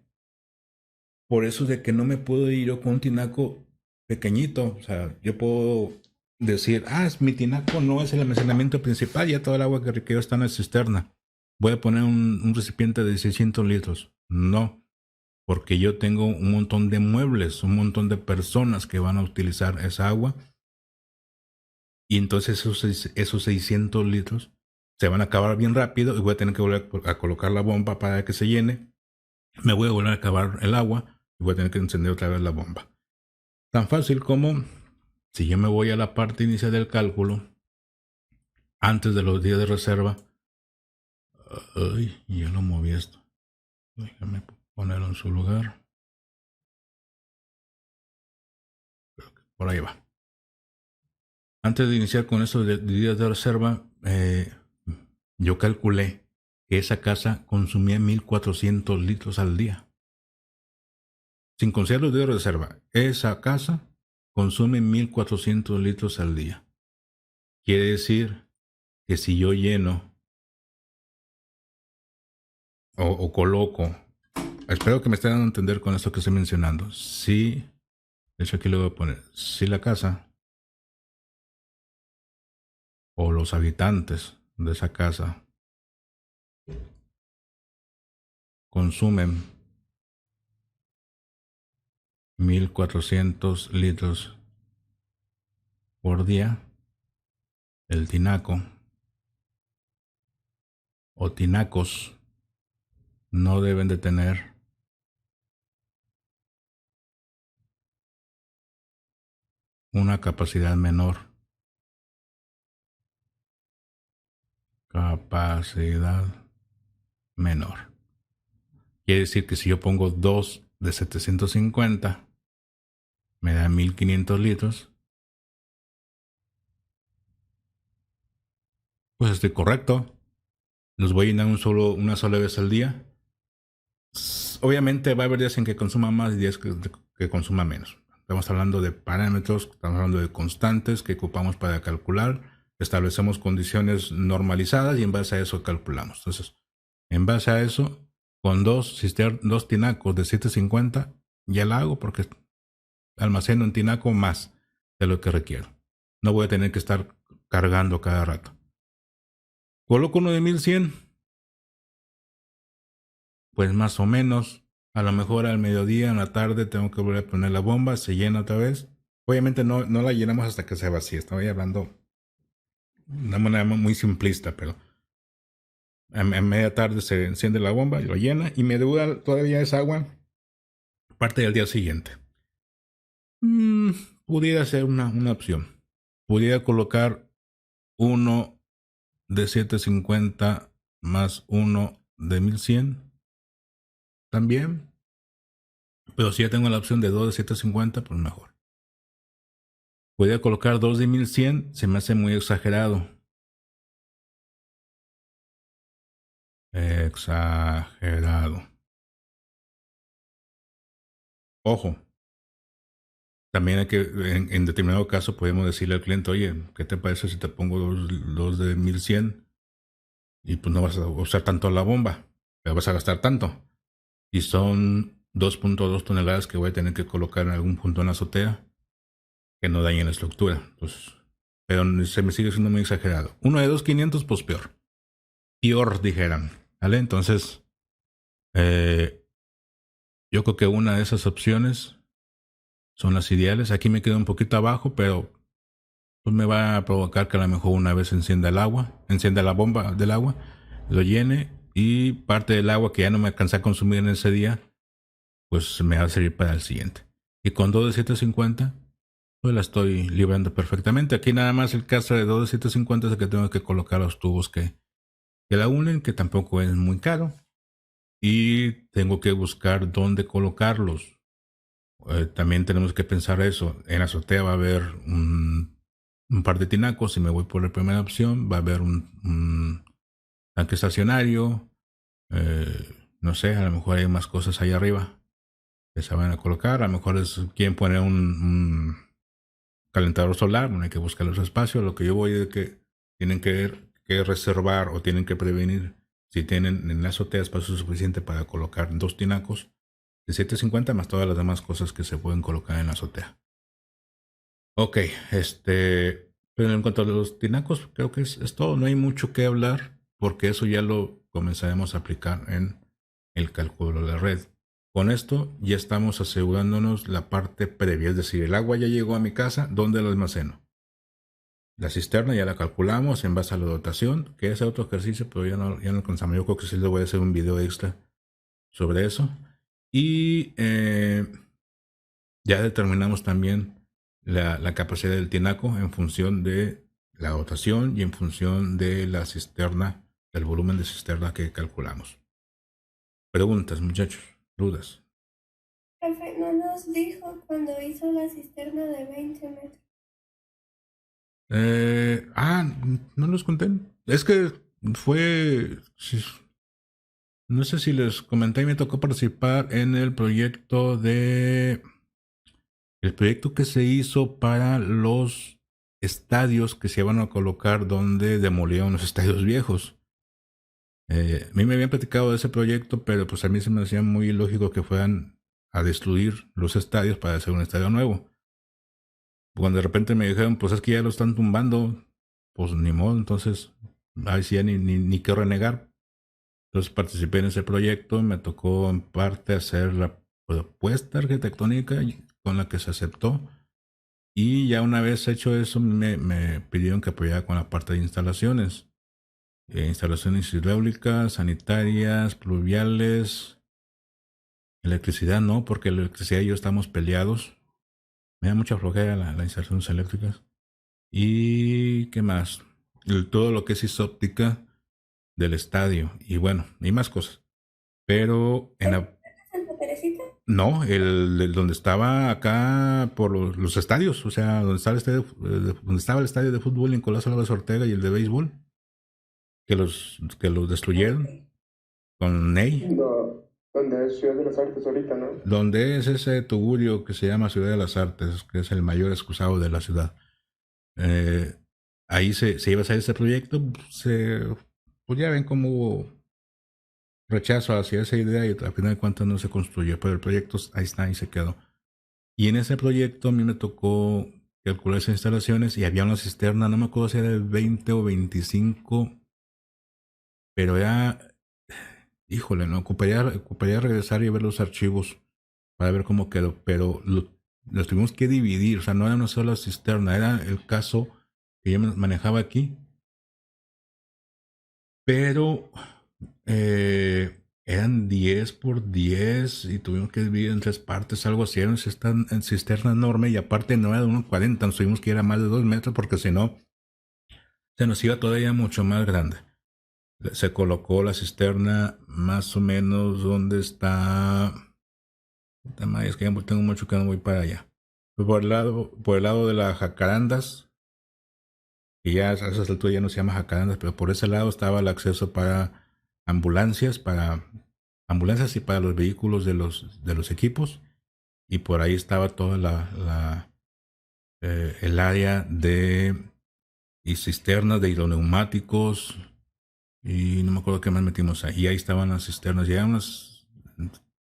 Por eso es de que no me puedo ir yo con un tinaco pequeñito. O sea, yo puedo decir, mi tinaco no es el almacenamiento principal, ya toda el agua que requiero está en la cisterna. Voy a poner un recipiente de 600 litros. No, porque yo tengo un montón de muebles, un montón de personas que van a utilizar esa agua. Y entonces esos 600 litros se van a acabar bien rápido y voy a tener que volver a colocar la bomba para que se llene. Me voy a volver a acabar el agua y voy a tener que encender otra vez la bomba. Tan fácil como... Si yo me voy a la parte inicial del cálculo, antes de los días de reserva, ya lo moví esto. Déjame ponerlo en su lugar. Por ahí va. Antes de iniciar con esos días de reserva, yo calculé que esa casa consumía 1400 litros al día. Sin considerar los días de reserva, esa casa consume 1400 litros al día. Quiere decir que si yo lleno o coloco, espero que me estén dando a entender con esto que estoy mencionando. Si, de hecho aquí le voy a poner, si la casa o los habitantes de esa casa consumen 1400 litros por día, el tinaco o tinacos no deben de tener una capacidad menor. Capacidad menor. Quiere decir que si yo pongo 2 de 750, me da 1500 litros. Pues estoy correcto. Los voy a llenar una sola vez al día. Obviamente va a haber días en que consuma más y días que consuma menos. Estamos hablando de parámetros, estamos hablando de constantes que ocupamos para calcular. Establecemos condiciones normalizadas y en base a eso calculamos. Entonces, en base a eso, con dos tinacos de 750 ya la hago porque almaceno en tinaco más de lo que requiero. No voy a tener que estar cargando cada rato. Coloco uno de 1100. Pues más o menos, a lo mejor al mediodía, en la tarde, tengo que volver a poner la bomba, se llena otra vez. Obviamente no la llenamos hasta que se vacíe. Estoy hablando de una manera muy simplista, pero en media tarde se enciende la bomba y lo llena y me dura todavía esa agua parte del día siguiente. Pudiera ser una opción. Pudiera colocar uno de 750 más uno de 1100 también. Pero si ya tengo la opción de 2 de 750, pues mejor. Podría colocar 2 de 1100, se me hace muy exagerado. Exagerado. Ojo. También hay que, en determinado caso, podemos decirle al cliente, oye, ¿qué te parece si te pongo dos de 1100? Y pues no vas a usar tanto la bomba, pero vas a gastar tanto. Y son 2.2 toneladas que voy a tener que colocar en algún punto en la azotea que no dañen la estructura. Pues, pero se me sigue siendo muy exagerado. Uno de 2.500, pues peor. Peor, dijeran. ¿Vale? Entonces, yo creo que una de esas opciones son las ideales. Aquí me quedo un poquito abajo, pero pues me va a provocar que a lo mejor una vez encienda la bomba del agua, lo llene y parte del agua que ya no me alcancé a consumir en ese día, pues me va a servir para el siguiente. Y con 2 de 750, pues la estoy librando perfectamente. Aquí nada más el caso de 2 de 750 es el que tengo que colocar los tubos que la unen, que tampoco es muy caro. Y tengo que buscar dónde colocarlos. También tenemos que pensar eso. En la azotea va a haber un par de tinacos. Si me voy por la primera opción, va a haber un tanque estacionario. No sé, a lo mejor hay más cosas ahí arriba que se van a colocar. A lo mejor quieren poner un calentador solar. Bueno, hay que buscar los espacios. Lo que yo voy es que tienen que reservar o tienen que prevenir si tienen en la azotea espacio suficiente para colocar 2 tinacos de 750 más todas las demás cosas que se pueden colocar en la azotea. Ok, pero en cuanto a los tinacos, creo que es todo. No hay mucho que hablar porque eso ya lo comenzaremos a aplicar en el cálculo de la red. Con esto ya estamos asegurándonos la parte previa, es decir, el agua ya llegó a mi casa, ¿dónde lo almaceno? La cisterna ya la calculamos en base a la dotación, que es otro ejercicio, pero ya no alcanzamos. Yo creo que sí le voy a hacer un video extra sobre eso. Y ya determinamos también la capacidad del tinaco en función de la dotación y en función de la cisterna, del volumen de cisterna que calculamos. Preguntas, muchachos, dudas. Profe, no nos dijo cuando hizo la cisterna de 20 metros. No los conté. Es que fue... No sé si les comenté, me tocó participar en el proyecto que se hizo para los estadios que se iban a colocar donde demolieron los estadios viejos. A mí me habían platicado de ese proyecto, pero pues a mí se me hacía muy ilógico que fueran a destruir los estadios para hacer un estadio nuevo. Cuando de repente me dijeron, pues es que ya lo están tumbando, pues ni modo, entonces ahí sí ya ni qué renegar. Entonces participé en ese proyecto, me tocó en parte hacer la propuesta arquitectónica con la que se aceptó. Y ya una vez hecho eso, me pidieron que apoyara con la parte de instalaciones. Instalaciones hidráulicas, sanitarias, pluviales. Electricidad no, porque la electricidad y yo estamos peleados. Me da mucha flojera las instalaciones eléctricas. ¿Y qué más? Todo lo que es isóptica del estadio. Y bueno, y más cosas. Pero en la... ¿Santa Teresita? No, el donde estaba acá por los estadios. O sea, donde estaba el estadio de fútbol Nicolás Álvarez Ortega y el de béisbol. que los destruyeron con Ney. No, donde es Ciudad de las Artes ahorita, ¿no? Donde es ese tugurio que se llama Ciudad de las Artes, que es el mayor excusado de la ciudad. Ahí se iba a hacer ese proyecto, pues ya ven cómo hubo rechazo hacia esa idea y al final de cuentas no se construyó, pero el proyecto ahí está, ahí se quedó. Y en ese proyecto a mí me tocó calcular esas instalaciones y había una cisterna, no me acuerdo si era de 20 o 25, pero era, híjole, no, ocuparía regresar y ver los archivos para ver cómo quedó, pero los tuvimos que dividir, o sea, no era una sola cisterna, era el caso que yo manejaba aquí, pero eran 10 por 10 y tuvimos que dividir en 3 partes, algo así, era una cisterna enorme y aparte no era de 1,40, nos tuvimos que ir a más de 2 metros porque si no, se nos iba todavía mucho más grande. Se colocó la cisterna más o menos donde está. Es que ya tengo mucho que no voy para allá. Por el lado de las Jacarandas, y ya a esas alturas ya no se llama Jacarandas, pero por ese lado estaba el acceso para ambulancias y para los vehículos de los equipos, y por ahí estaba toda el área y cisternas de hidroneumáticos, y no me acuerdo qué más metimos ahí. Y ahí estaban las cisternas, ya unas,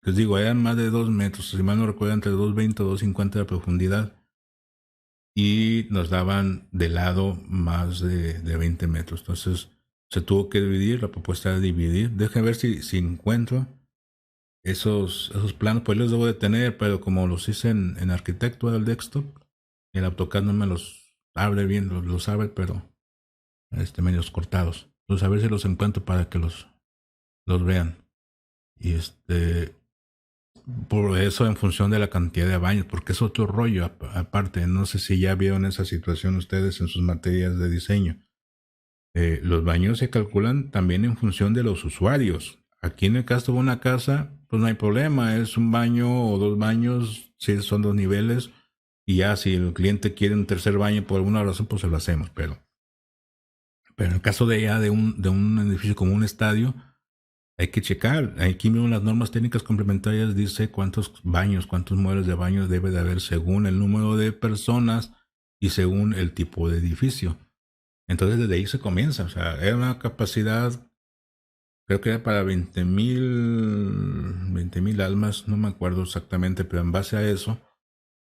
les digo, eran más de 2 metros, si mal no recuerdo, entre 2,20 o 2,50 de profundidad. Y nos daban de lado más de 20 metros. Entonces se tuvo que dividir, la propuesta era dividir. Déjenme ver si encuentro esos planos, pues los debo de tener, pero como los hice en Arquitecto del desktop, el AutoCAD no me los abre bien, los abre, pero medios cortados. Entonces a ver si los encuentro para que los vean. Y por eso en función de la cantidad de baños, porque es otro rollo aparte. No sé si ya vieron esa situación ustedes en sus materias de diseño. Los baños se calculan también en función de los usuarios. Aquí en el caso de una casa, pues no hay problema, es un baño o 2 baños, si son 2 niveles, y ya si el cliente quiere un tercer baño por alguna razón, pues se lo hacemos. Pero en el caso de un edificio como un estadio, hay que checar. Aquí mismo las normas técnicas complementarias dice cuántos muebles de baños debe de haber según el número de personas y según el tipo de edificio. Entonces desde ahí se comienza. O sea, era una capacidad, creo que era para 20,000 almas, no me acuerdo exactamente, pero en base a eso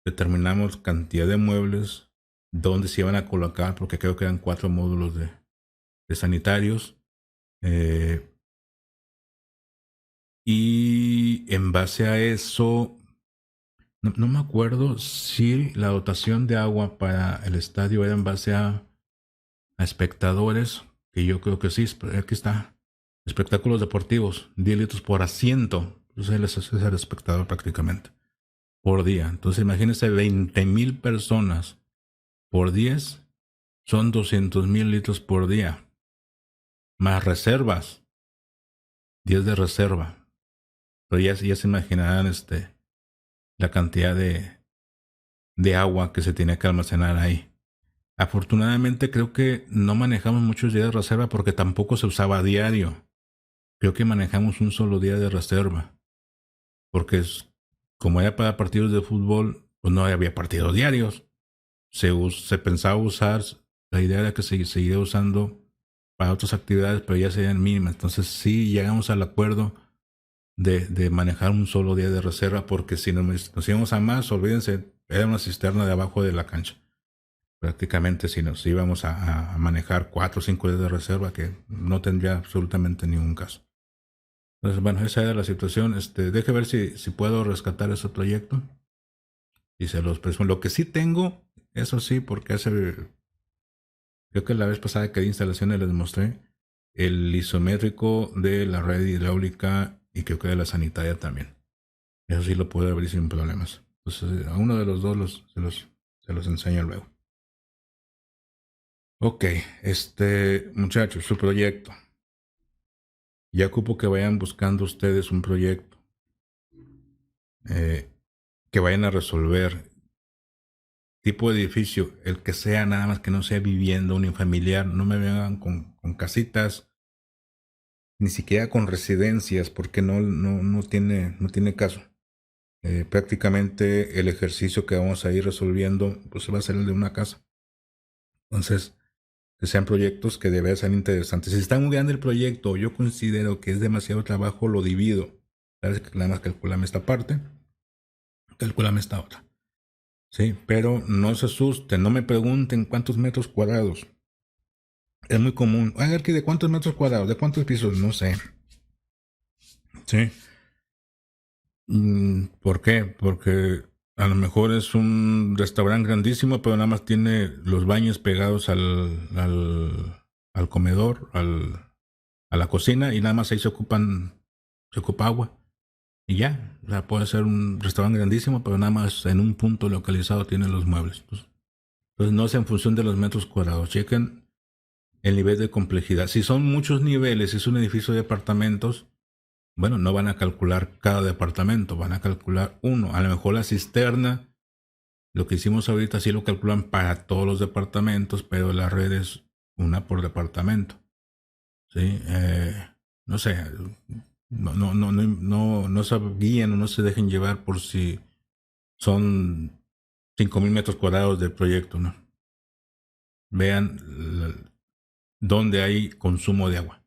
determinamos cantidad de muebles, dónde se iban a colocar, porque creo que eran 4 módulos de sanitarios. Y en base a eso, no me acuerdo si la dotación de agua para el estadio era en base a espectadores, que yo creo que sí, aquí está. Espectáculos deportivos, 10 litros por asiento. Entonces es el espectador prácticamente por día. Entonces imagínense 20,000 personas por 10, son 200,000 litros por día. Más reservas, 10 de reserva. Pero ya se imaginarán la cantidad de agua que se tiene que almacenar ahí. Afortunadamente creo que no manejamos muchos días de reserva porque tampoco se usaba a diario. Creo que manejamos un solo día de reserva. Porque como era para partidos de fútbol, pues no había partidos diarios. Se pensaba usar, la idea era que se seguiría usando para otras actividades, pero ya serían mínimas. Entonces sí llegamos al acuerdo de manejar un solo día de reserva, porque si nos íbamos a más, olvídense, era una cisterna de abajo de la cancha. Prácticamente si nos íbamos a manejar 4 o 5 días de reserva, que no tendría absolutamente ningún caso. Entonces, bueno, esa era la situación. Deje ver si puedo rescatar ese proyecto y se los presumo. Lo que sí tengo, eso sí, porque creo que la vez pasada que di instalaciones les mostré el isométrico de la red hidráulica y creo que de la sanitaria también. Eso sí lo puedo abrir sin problemas. Entonces a uno de los dos se los enseño luego. Ok, muchachos, su proyecto. Ya ocupo que vayan buscando ustedes un proyecto que vayan a resolver. Tipo de edificio, el que sea, nada más que no sea vivienda unifamiliar. No me vengan con casitas ni siquiera con residencias, porque no tiene caso. Prácticamente el ejercicio que vamos a ir resolviendo pues va a ser el de una casa. Entonces, que sean proyectos que deben ser interesantes. Si está muy grande el proyecto, yo considero que es demasiado trabajo, lo divido. ¿Sabes? Nada más calculame esta parte, calculame esta otra. Sí, pero no se asusten, no me pregunten cuántos metros cuadrados. Es muy común. A ver, ¿de cuántos metros cuadrados? ¿De cuántos pisos? No sé. Sí. ¿Por qué? Porque a lo mejor es un restaurante grandísimo, pero nada más tiene los baños pegados al comedor, a la cocina, y nada más ahí se ocupa agua. Y ya, o sea, puede ser un restaurante grandísimo, pero nada más en un punto localizado tiene los muebles. Entonces no es en función de los metros cuadrados. Chequen el nivel de complejidad. Si son muchos niveles, si es un edificio de departamentos, bueno, no van a calcular cada departamento, van a calcular uno. A lo mejor la cisterna, lo que hicimos ahorita, sí lo calculan para todos los departamentos, pero la red es una por departamento. ¿Sí? No sé, no se guíen o no se dejen llevar por si son 5,000 metros cuadrados del proyecto, ¿no? Vean dónde hay consumo de agua.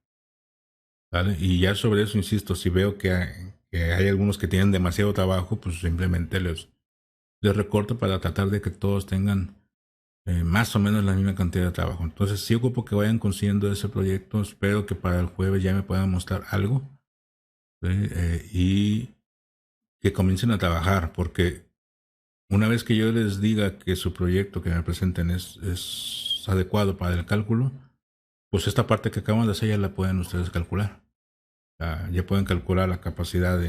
¿Vale? Y ya sobre eso, insisto, si veo que hay algunos que tienen demasiado trabajo, pues simplemente les recorto para tratar de que todos tengan más o menos la misma cantidad de trabajo. Entonces sí ocupo que vayan consiguiendo ese proyecto. Espero que para el jueves ya me puedan mostrar algo, ¿sí? Y que comiencen a trabajar, porque una vez que yo les diga que su proyecto que me presenten es adecuado para el cálculo, pues esta parte que acaban de hacer ya la pueden ustedes calcular. Ya pueden calcular la capacidad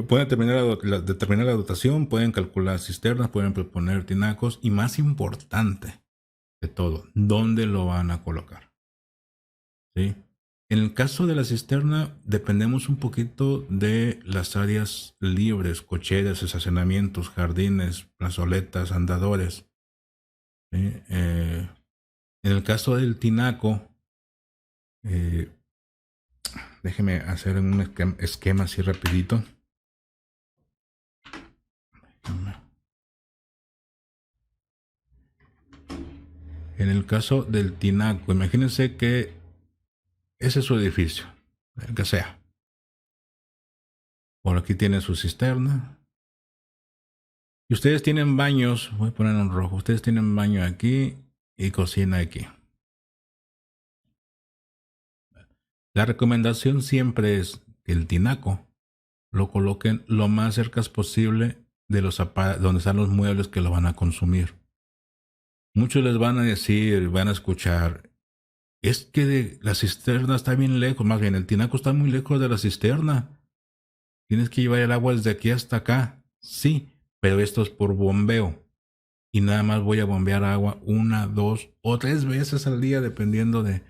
pueden determinar la dotación, pueden calcular cisternas, pueden proponer tinacos y, más importante de todo, ¿dónde lo van a colocar? ¿Sí? En el caso de la cisterna dependemos un poquito de las áreas libres, cocheras, estacionamientos, jardines, plazoletas, andadores. ¿Sí? En el caso del tinaco, déjeme hacer un esquema así rapidito. En el caso del tinaco, imagínense que ese es su edificio, el que sea. Por aquí tiene su cisterna. Y ustedes tienen baños, voy a poner en rojo, ustedes tienen baño aquí y cocina aquí. La recomendación siempre es que el tinaco lo coloquen lo más cerca posible de donde están los muebles que lo van a consumir. Muchos les van a decir, van a escuchar, es que la cisterna está bien lejos, más bien el tinaco está muy lejos de la cisterna. Tienes que llevar el agua desde aquí hasta acá. Sí, pero esto es por bombeo. Y nada más voy a bombear agua 1, 2 o 3 veces al día, dependiendo de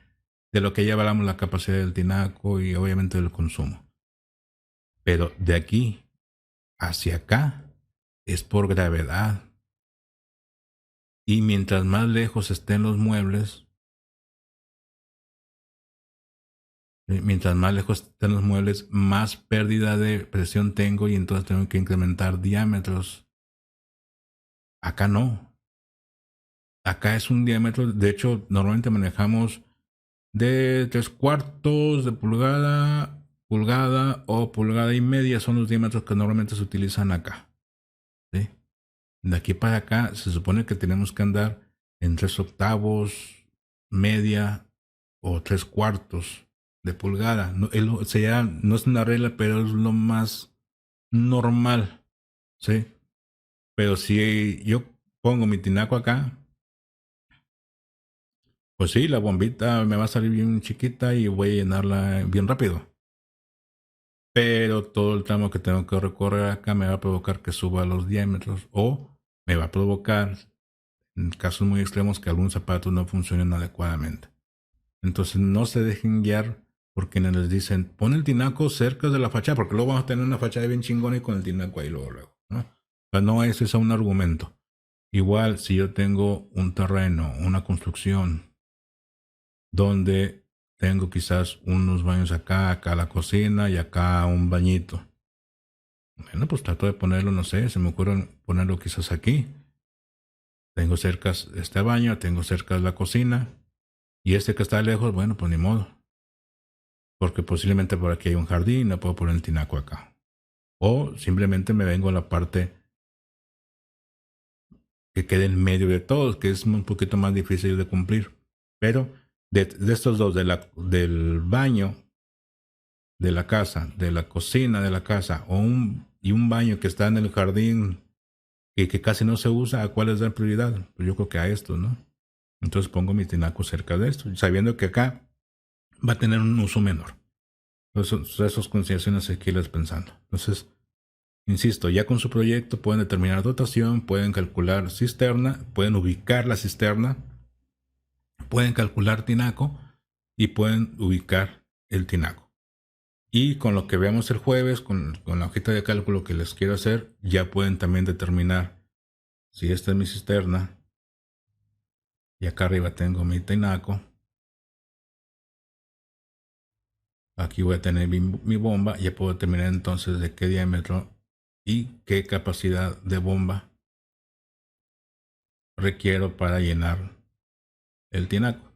lo que ya hablamos, la capacidad del tinaco y obviamente del consumo. Pero de aquí hacia acá es por gravedad. Y mientras más lejos estén los muebles, más pérdida de presión tengo y entonces tengo que incrementar diámetros. Acá no. Acá es un diámetro, de hecho, normalmente manejamos de 3/4 de pulgada, pulgada o pulgada y media, son los diámetros que normalmente se utilizan acá. ¿Sí? De aquí para acá se supone que tenemos que andar en 3/8, media o 3/4 de pulgada. No es una regla, pero es lo más normal. ¿Sí? Pero si yo pongo mi tinaco acá, pues sí, la bombita me va a salir bien chiquita y voy a llenarla bien rápido. Pero todo el tramo que tengo que recorrer acá me va a provocar que suba los diámetros o me va a provocar, en casos muy extremos, que algunos zapatos no funcionen adecuadamente. Entonces no se dejen guiar por quienes les dicen, pon el tinaco cerca de la fachada, porque luego vamos a tener una fachada bien chingona y con el tinaco ahí luego, ¿no? Pero no, ese es un argumento. Igual, si yo tengo un terreno, una construcción, donde tengo quizás unos baños acá la cocina y acá un bañito. Bueno, pues trato de ponerlo, no sé, se me ocurre ponerlo quizás aquí. Tengo cerca este baño, tengo cerca la cocina. Y este que está lejos, bueno, pues ni modo. Porque posiblemente por aquí hay un jardín y no puedo poner el tinaco acá. O simplemente me vengo a la parte que quede en medio de todos, que es un poquito más difícil de cumplir. Pero de estos dos, del baño de la casa, de la cocina de la casa, y un baño que está en el jardín y que casi no se usa, ¿a cuál es dar prioridad? Pues yo creo que a estos, ¿no? Entonces pongo mi tinaco cerca de esto, sabiendo que acá va a tener un uso menor. Entonces, esas consideraciones hay que irlas pensando. Entonces, insisto, ya con su proyecto pueden determinar dotación, pueden calcular cisterna, pueden ubicar la cisterna, pueden calcular tinaco y pueden ubicar el tinaco. Y con lo que veamos el jueves, con la hojita de cálculo que les quiero hacer, ya pueden también determinar si esta es mi cisterna y acá arriba tengo mi tinaco. Aquí voy a tener mi bomba, ya puedo determinar entonces de qué diámetro y qué capacidad de bomba requiero para llenar el tinaco.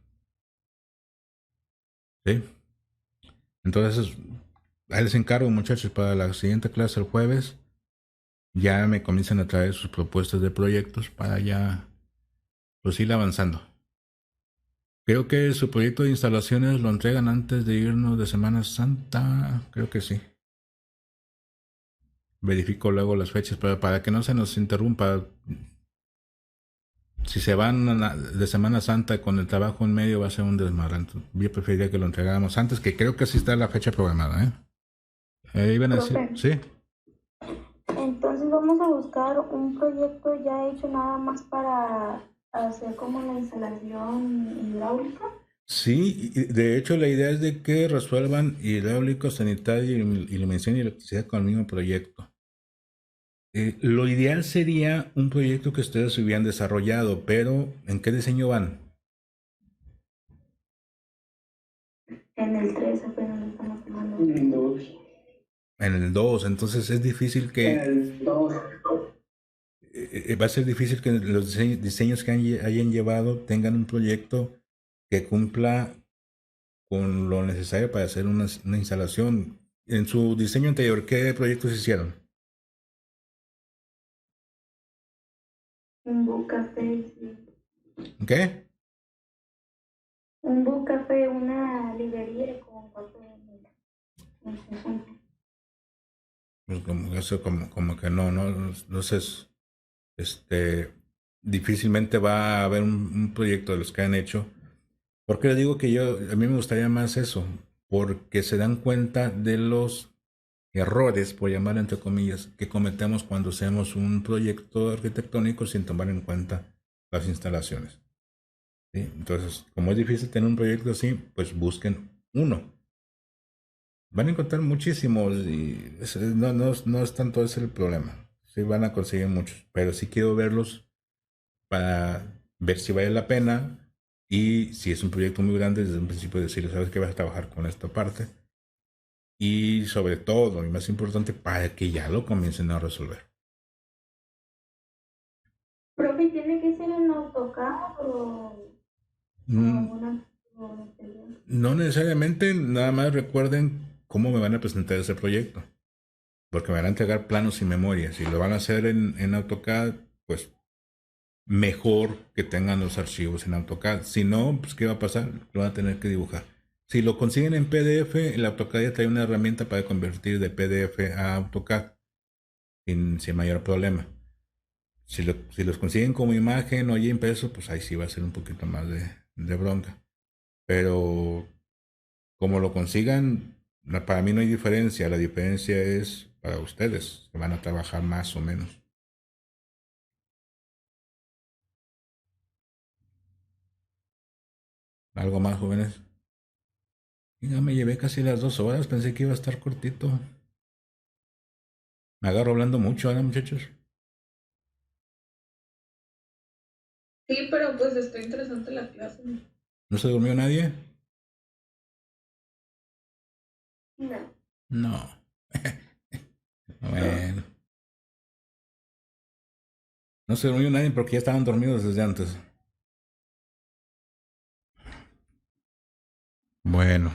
¿Sí? Entonces, ahí les encargo, muchachos, para la siguiente clase el jueves. Ya me comienzan a traer sus propuestas de proyectos para ya pues ir avanzando. Creo que su proyecto de instalaciones lo entregan antes de irnos de Semana Santa. Creo que sí. Verifico luego las fechas para que no se nos interrumpa. Si se van de Semana Santa con el trabajo en medio va a ser un desmadre. Yo preferiría que lo entregáramos antes, que creo que así está la fecha programada. Iban a decir, Profe. sí. Entonces vamos a buscar un proyecto ya hecho nada más para hacer como la instalación hidráulica. Sí, de hecho la idea es de que resuelvan hidráulico, sanitario, iluminación y electricidad con el mismo proyecto. Lo ideal sería un proyecto que ustedes hubieran desarrollado, pero ¿en qué diseño van? En el 3 apenas lo estamos tomando. En 2. En el 2, entonces es difícil que... El 2. Va a ser difícil que los diseños que hayan llevado tengan un proyecto que cumpla con lo necesario para hacer una instalación. En su diseño anterior, ¿qué proyectos hicieron? Un book café, sí. ¿Qué? Un book café, una librería con 4 en conjunto. Pues como eso, como que no sé, difícilmente va a haber un proyecto de los que han hecho. ¿Por qué les digo que a mí me gustaría más eso? Porque se dan cuenta de los errores, por llamar entre comillas, que cometemos cuando hacemos un proyecto arquitectónico sin tomar en cuenta las instalaciones. ¿Sí? Entonces, como es difícil tener un proyecto así, pues busquen uno. Van a encontrar muchísimos y no es tanto ese el problema. Sí van a conseguir muchos, pero sí quiero verlos para ver si vale la pena y si es un proyecto muy grande, desde un principio decirles, sabes que vas a trabajar con esta parte. Y sobre todo, y más importante, para que ya lo comiencen a resolver. Profe, ¿tiene que ser en AutoCAD o alguna? No necesariamente, nada más recuerden cómo me van a presentar ese proyecto. Porque me van a entregar planos y memorias. Si lo van a hacer en AutoCAD, pues mejor que tengan los archivos en AutoCAD. Si no, pues ¿qué va a pasar? Lo van a tener que dibujar. Si lo consiguen en PDF, el AutoCAD ya trae una herramienta para convertir de PDF a AutoCAD sin mayor problema. Si los consiguen como imagen o ya impreso, pues ahí sí va a ser un poquito más de bronca. Pero como lo consigan, para mí no hay diferencia. La diferencia es para ustedes, que van a trabajar más o menos. ¿Algo más, jóvenes? Ya me llevé casi las 2 horas, pensé que iba a estar cortito. Me agarro hablando mucho, ¿verdad, muchachos? Sí, pero pues está interesante la clase. ¿No se durmió nadie? No. No. Bueno. No se durmió nadie porque ya estaban dormidos desde antes. Bueno.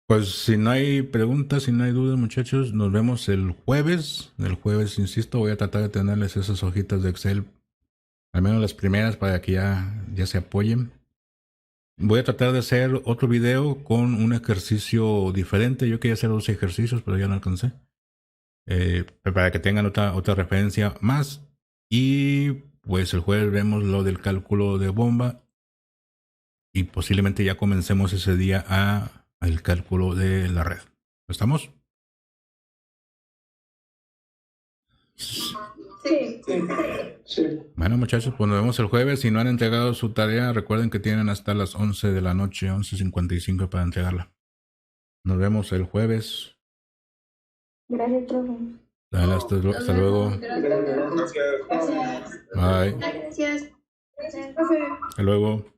Pues si no hay preguntas, si no hay dudas, muchachos, nos vemos el jueves. El jueves, insisto, voy a tratar de tenerles esas hojitas de Excel, al menos las primeras, para que ya se apoyen. Voy a tratar de hacer otro video con un ejercicio diferente. Yo quería hacer 2 ejercicios, pero ya no alcancé. Para que tengan otra referencia más. Y pues el jueves vemos lo del cálculo de bomba. Y posiblemente ya comencemos ese día al cálculo de la red. ¿Estamos? Sí. Bueno, muchachos, pues nos vemos el jueves. Si no han entregado su tarea, recuerden que tienen hasta las 11 de la noche, 11:55 para entregarla. Nos vemos el jueves. Gracias, profe. Dale, hasta luego. Gracias. Gracias. Bye. Gracias. Hasta luego.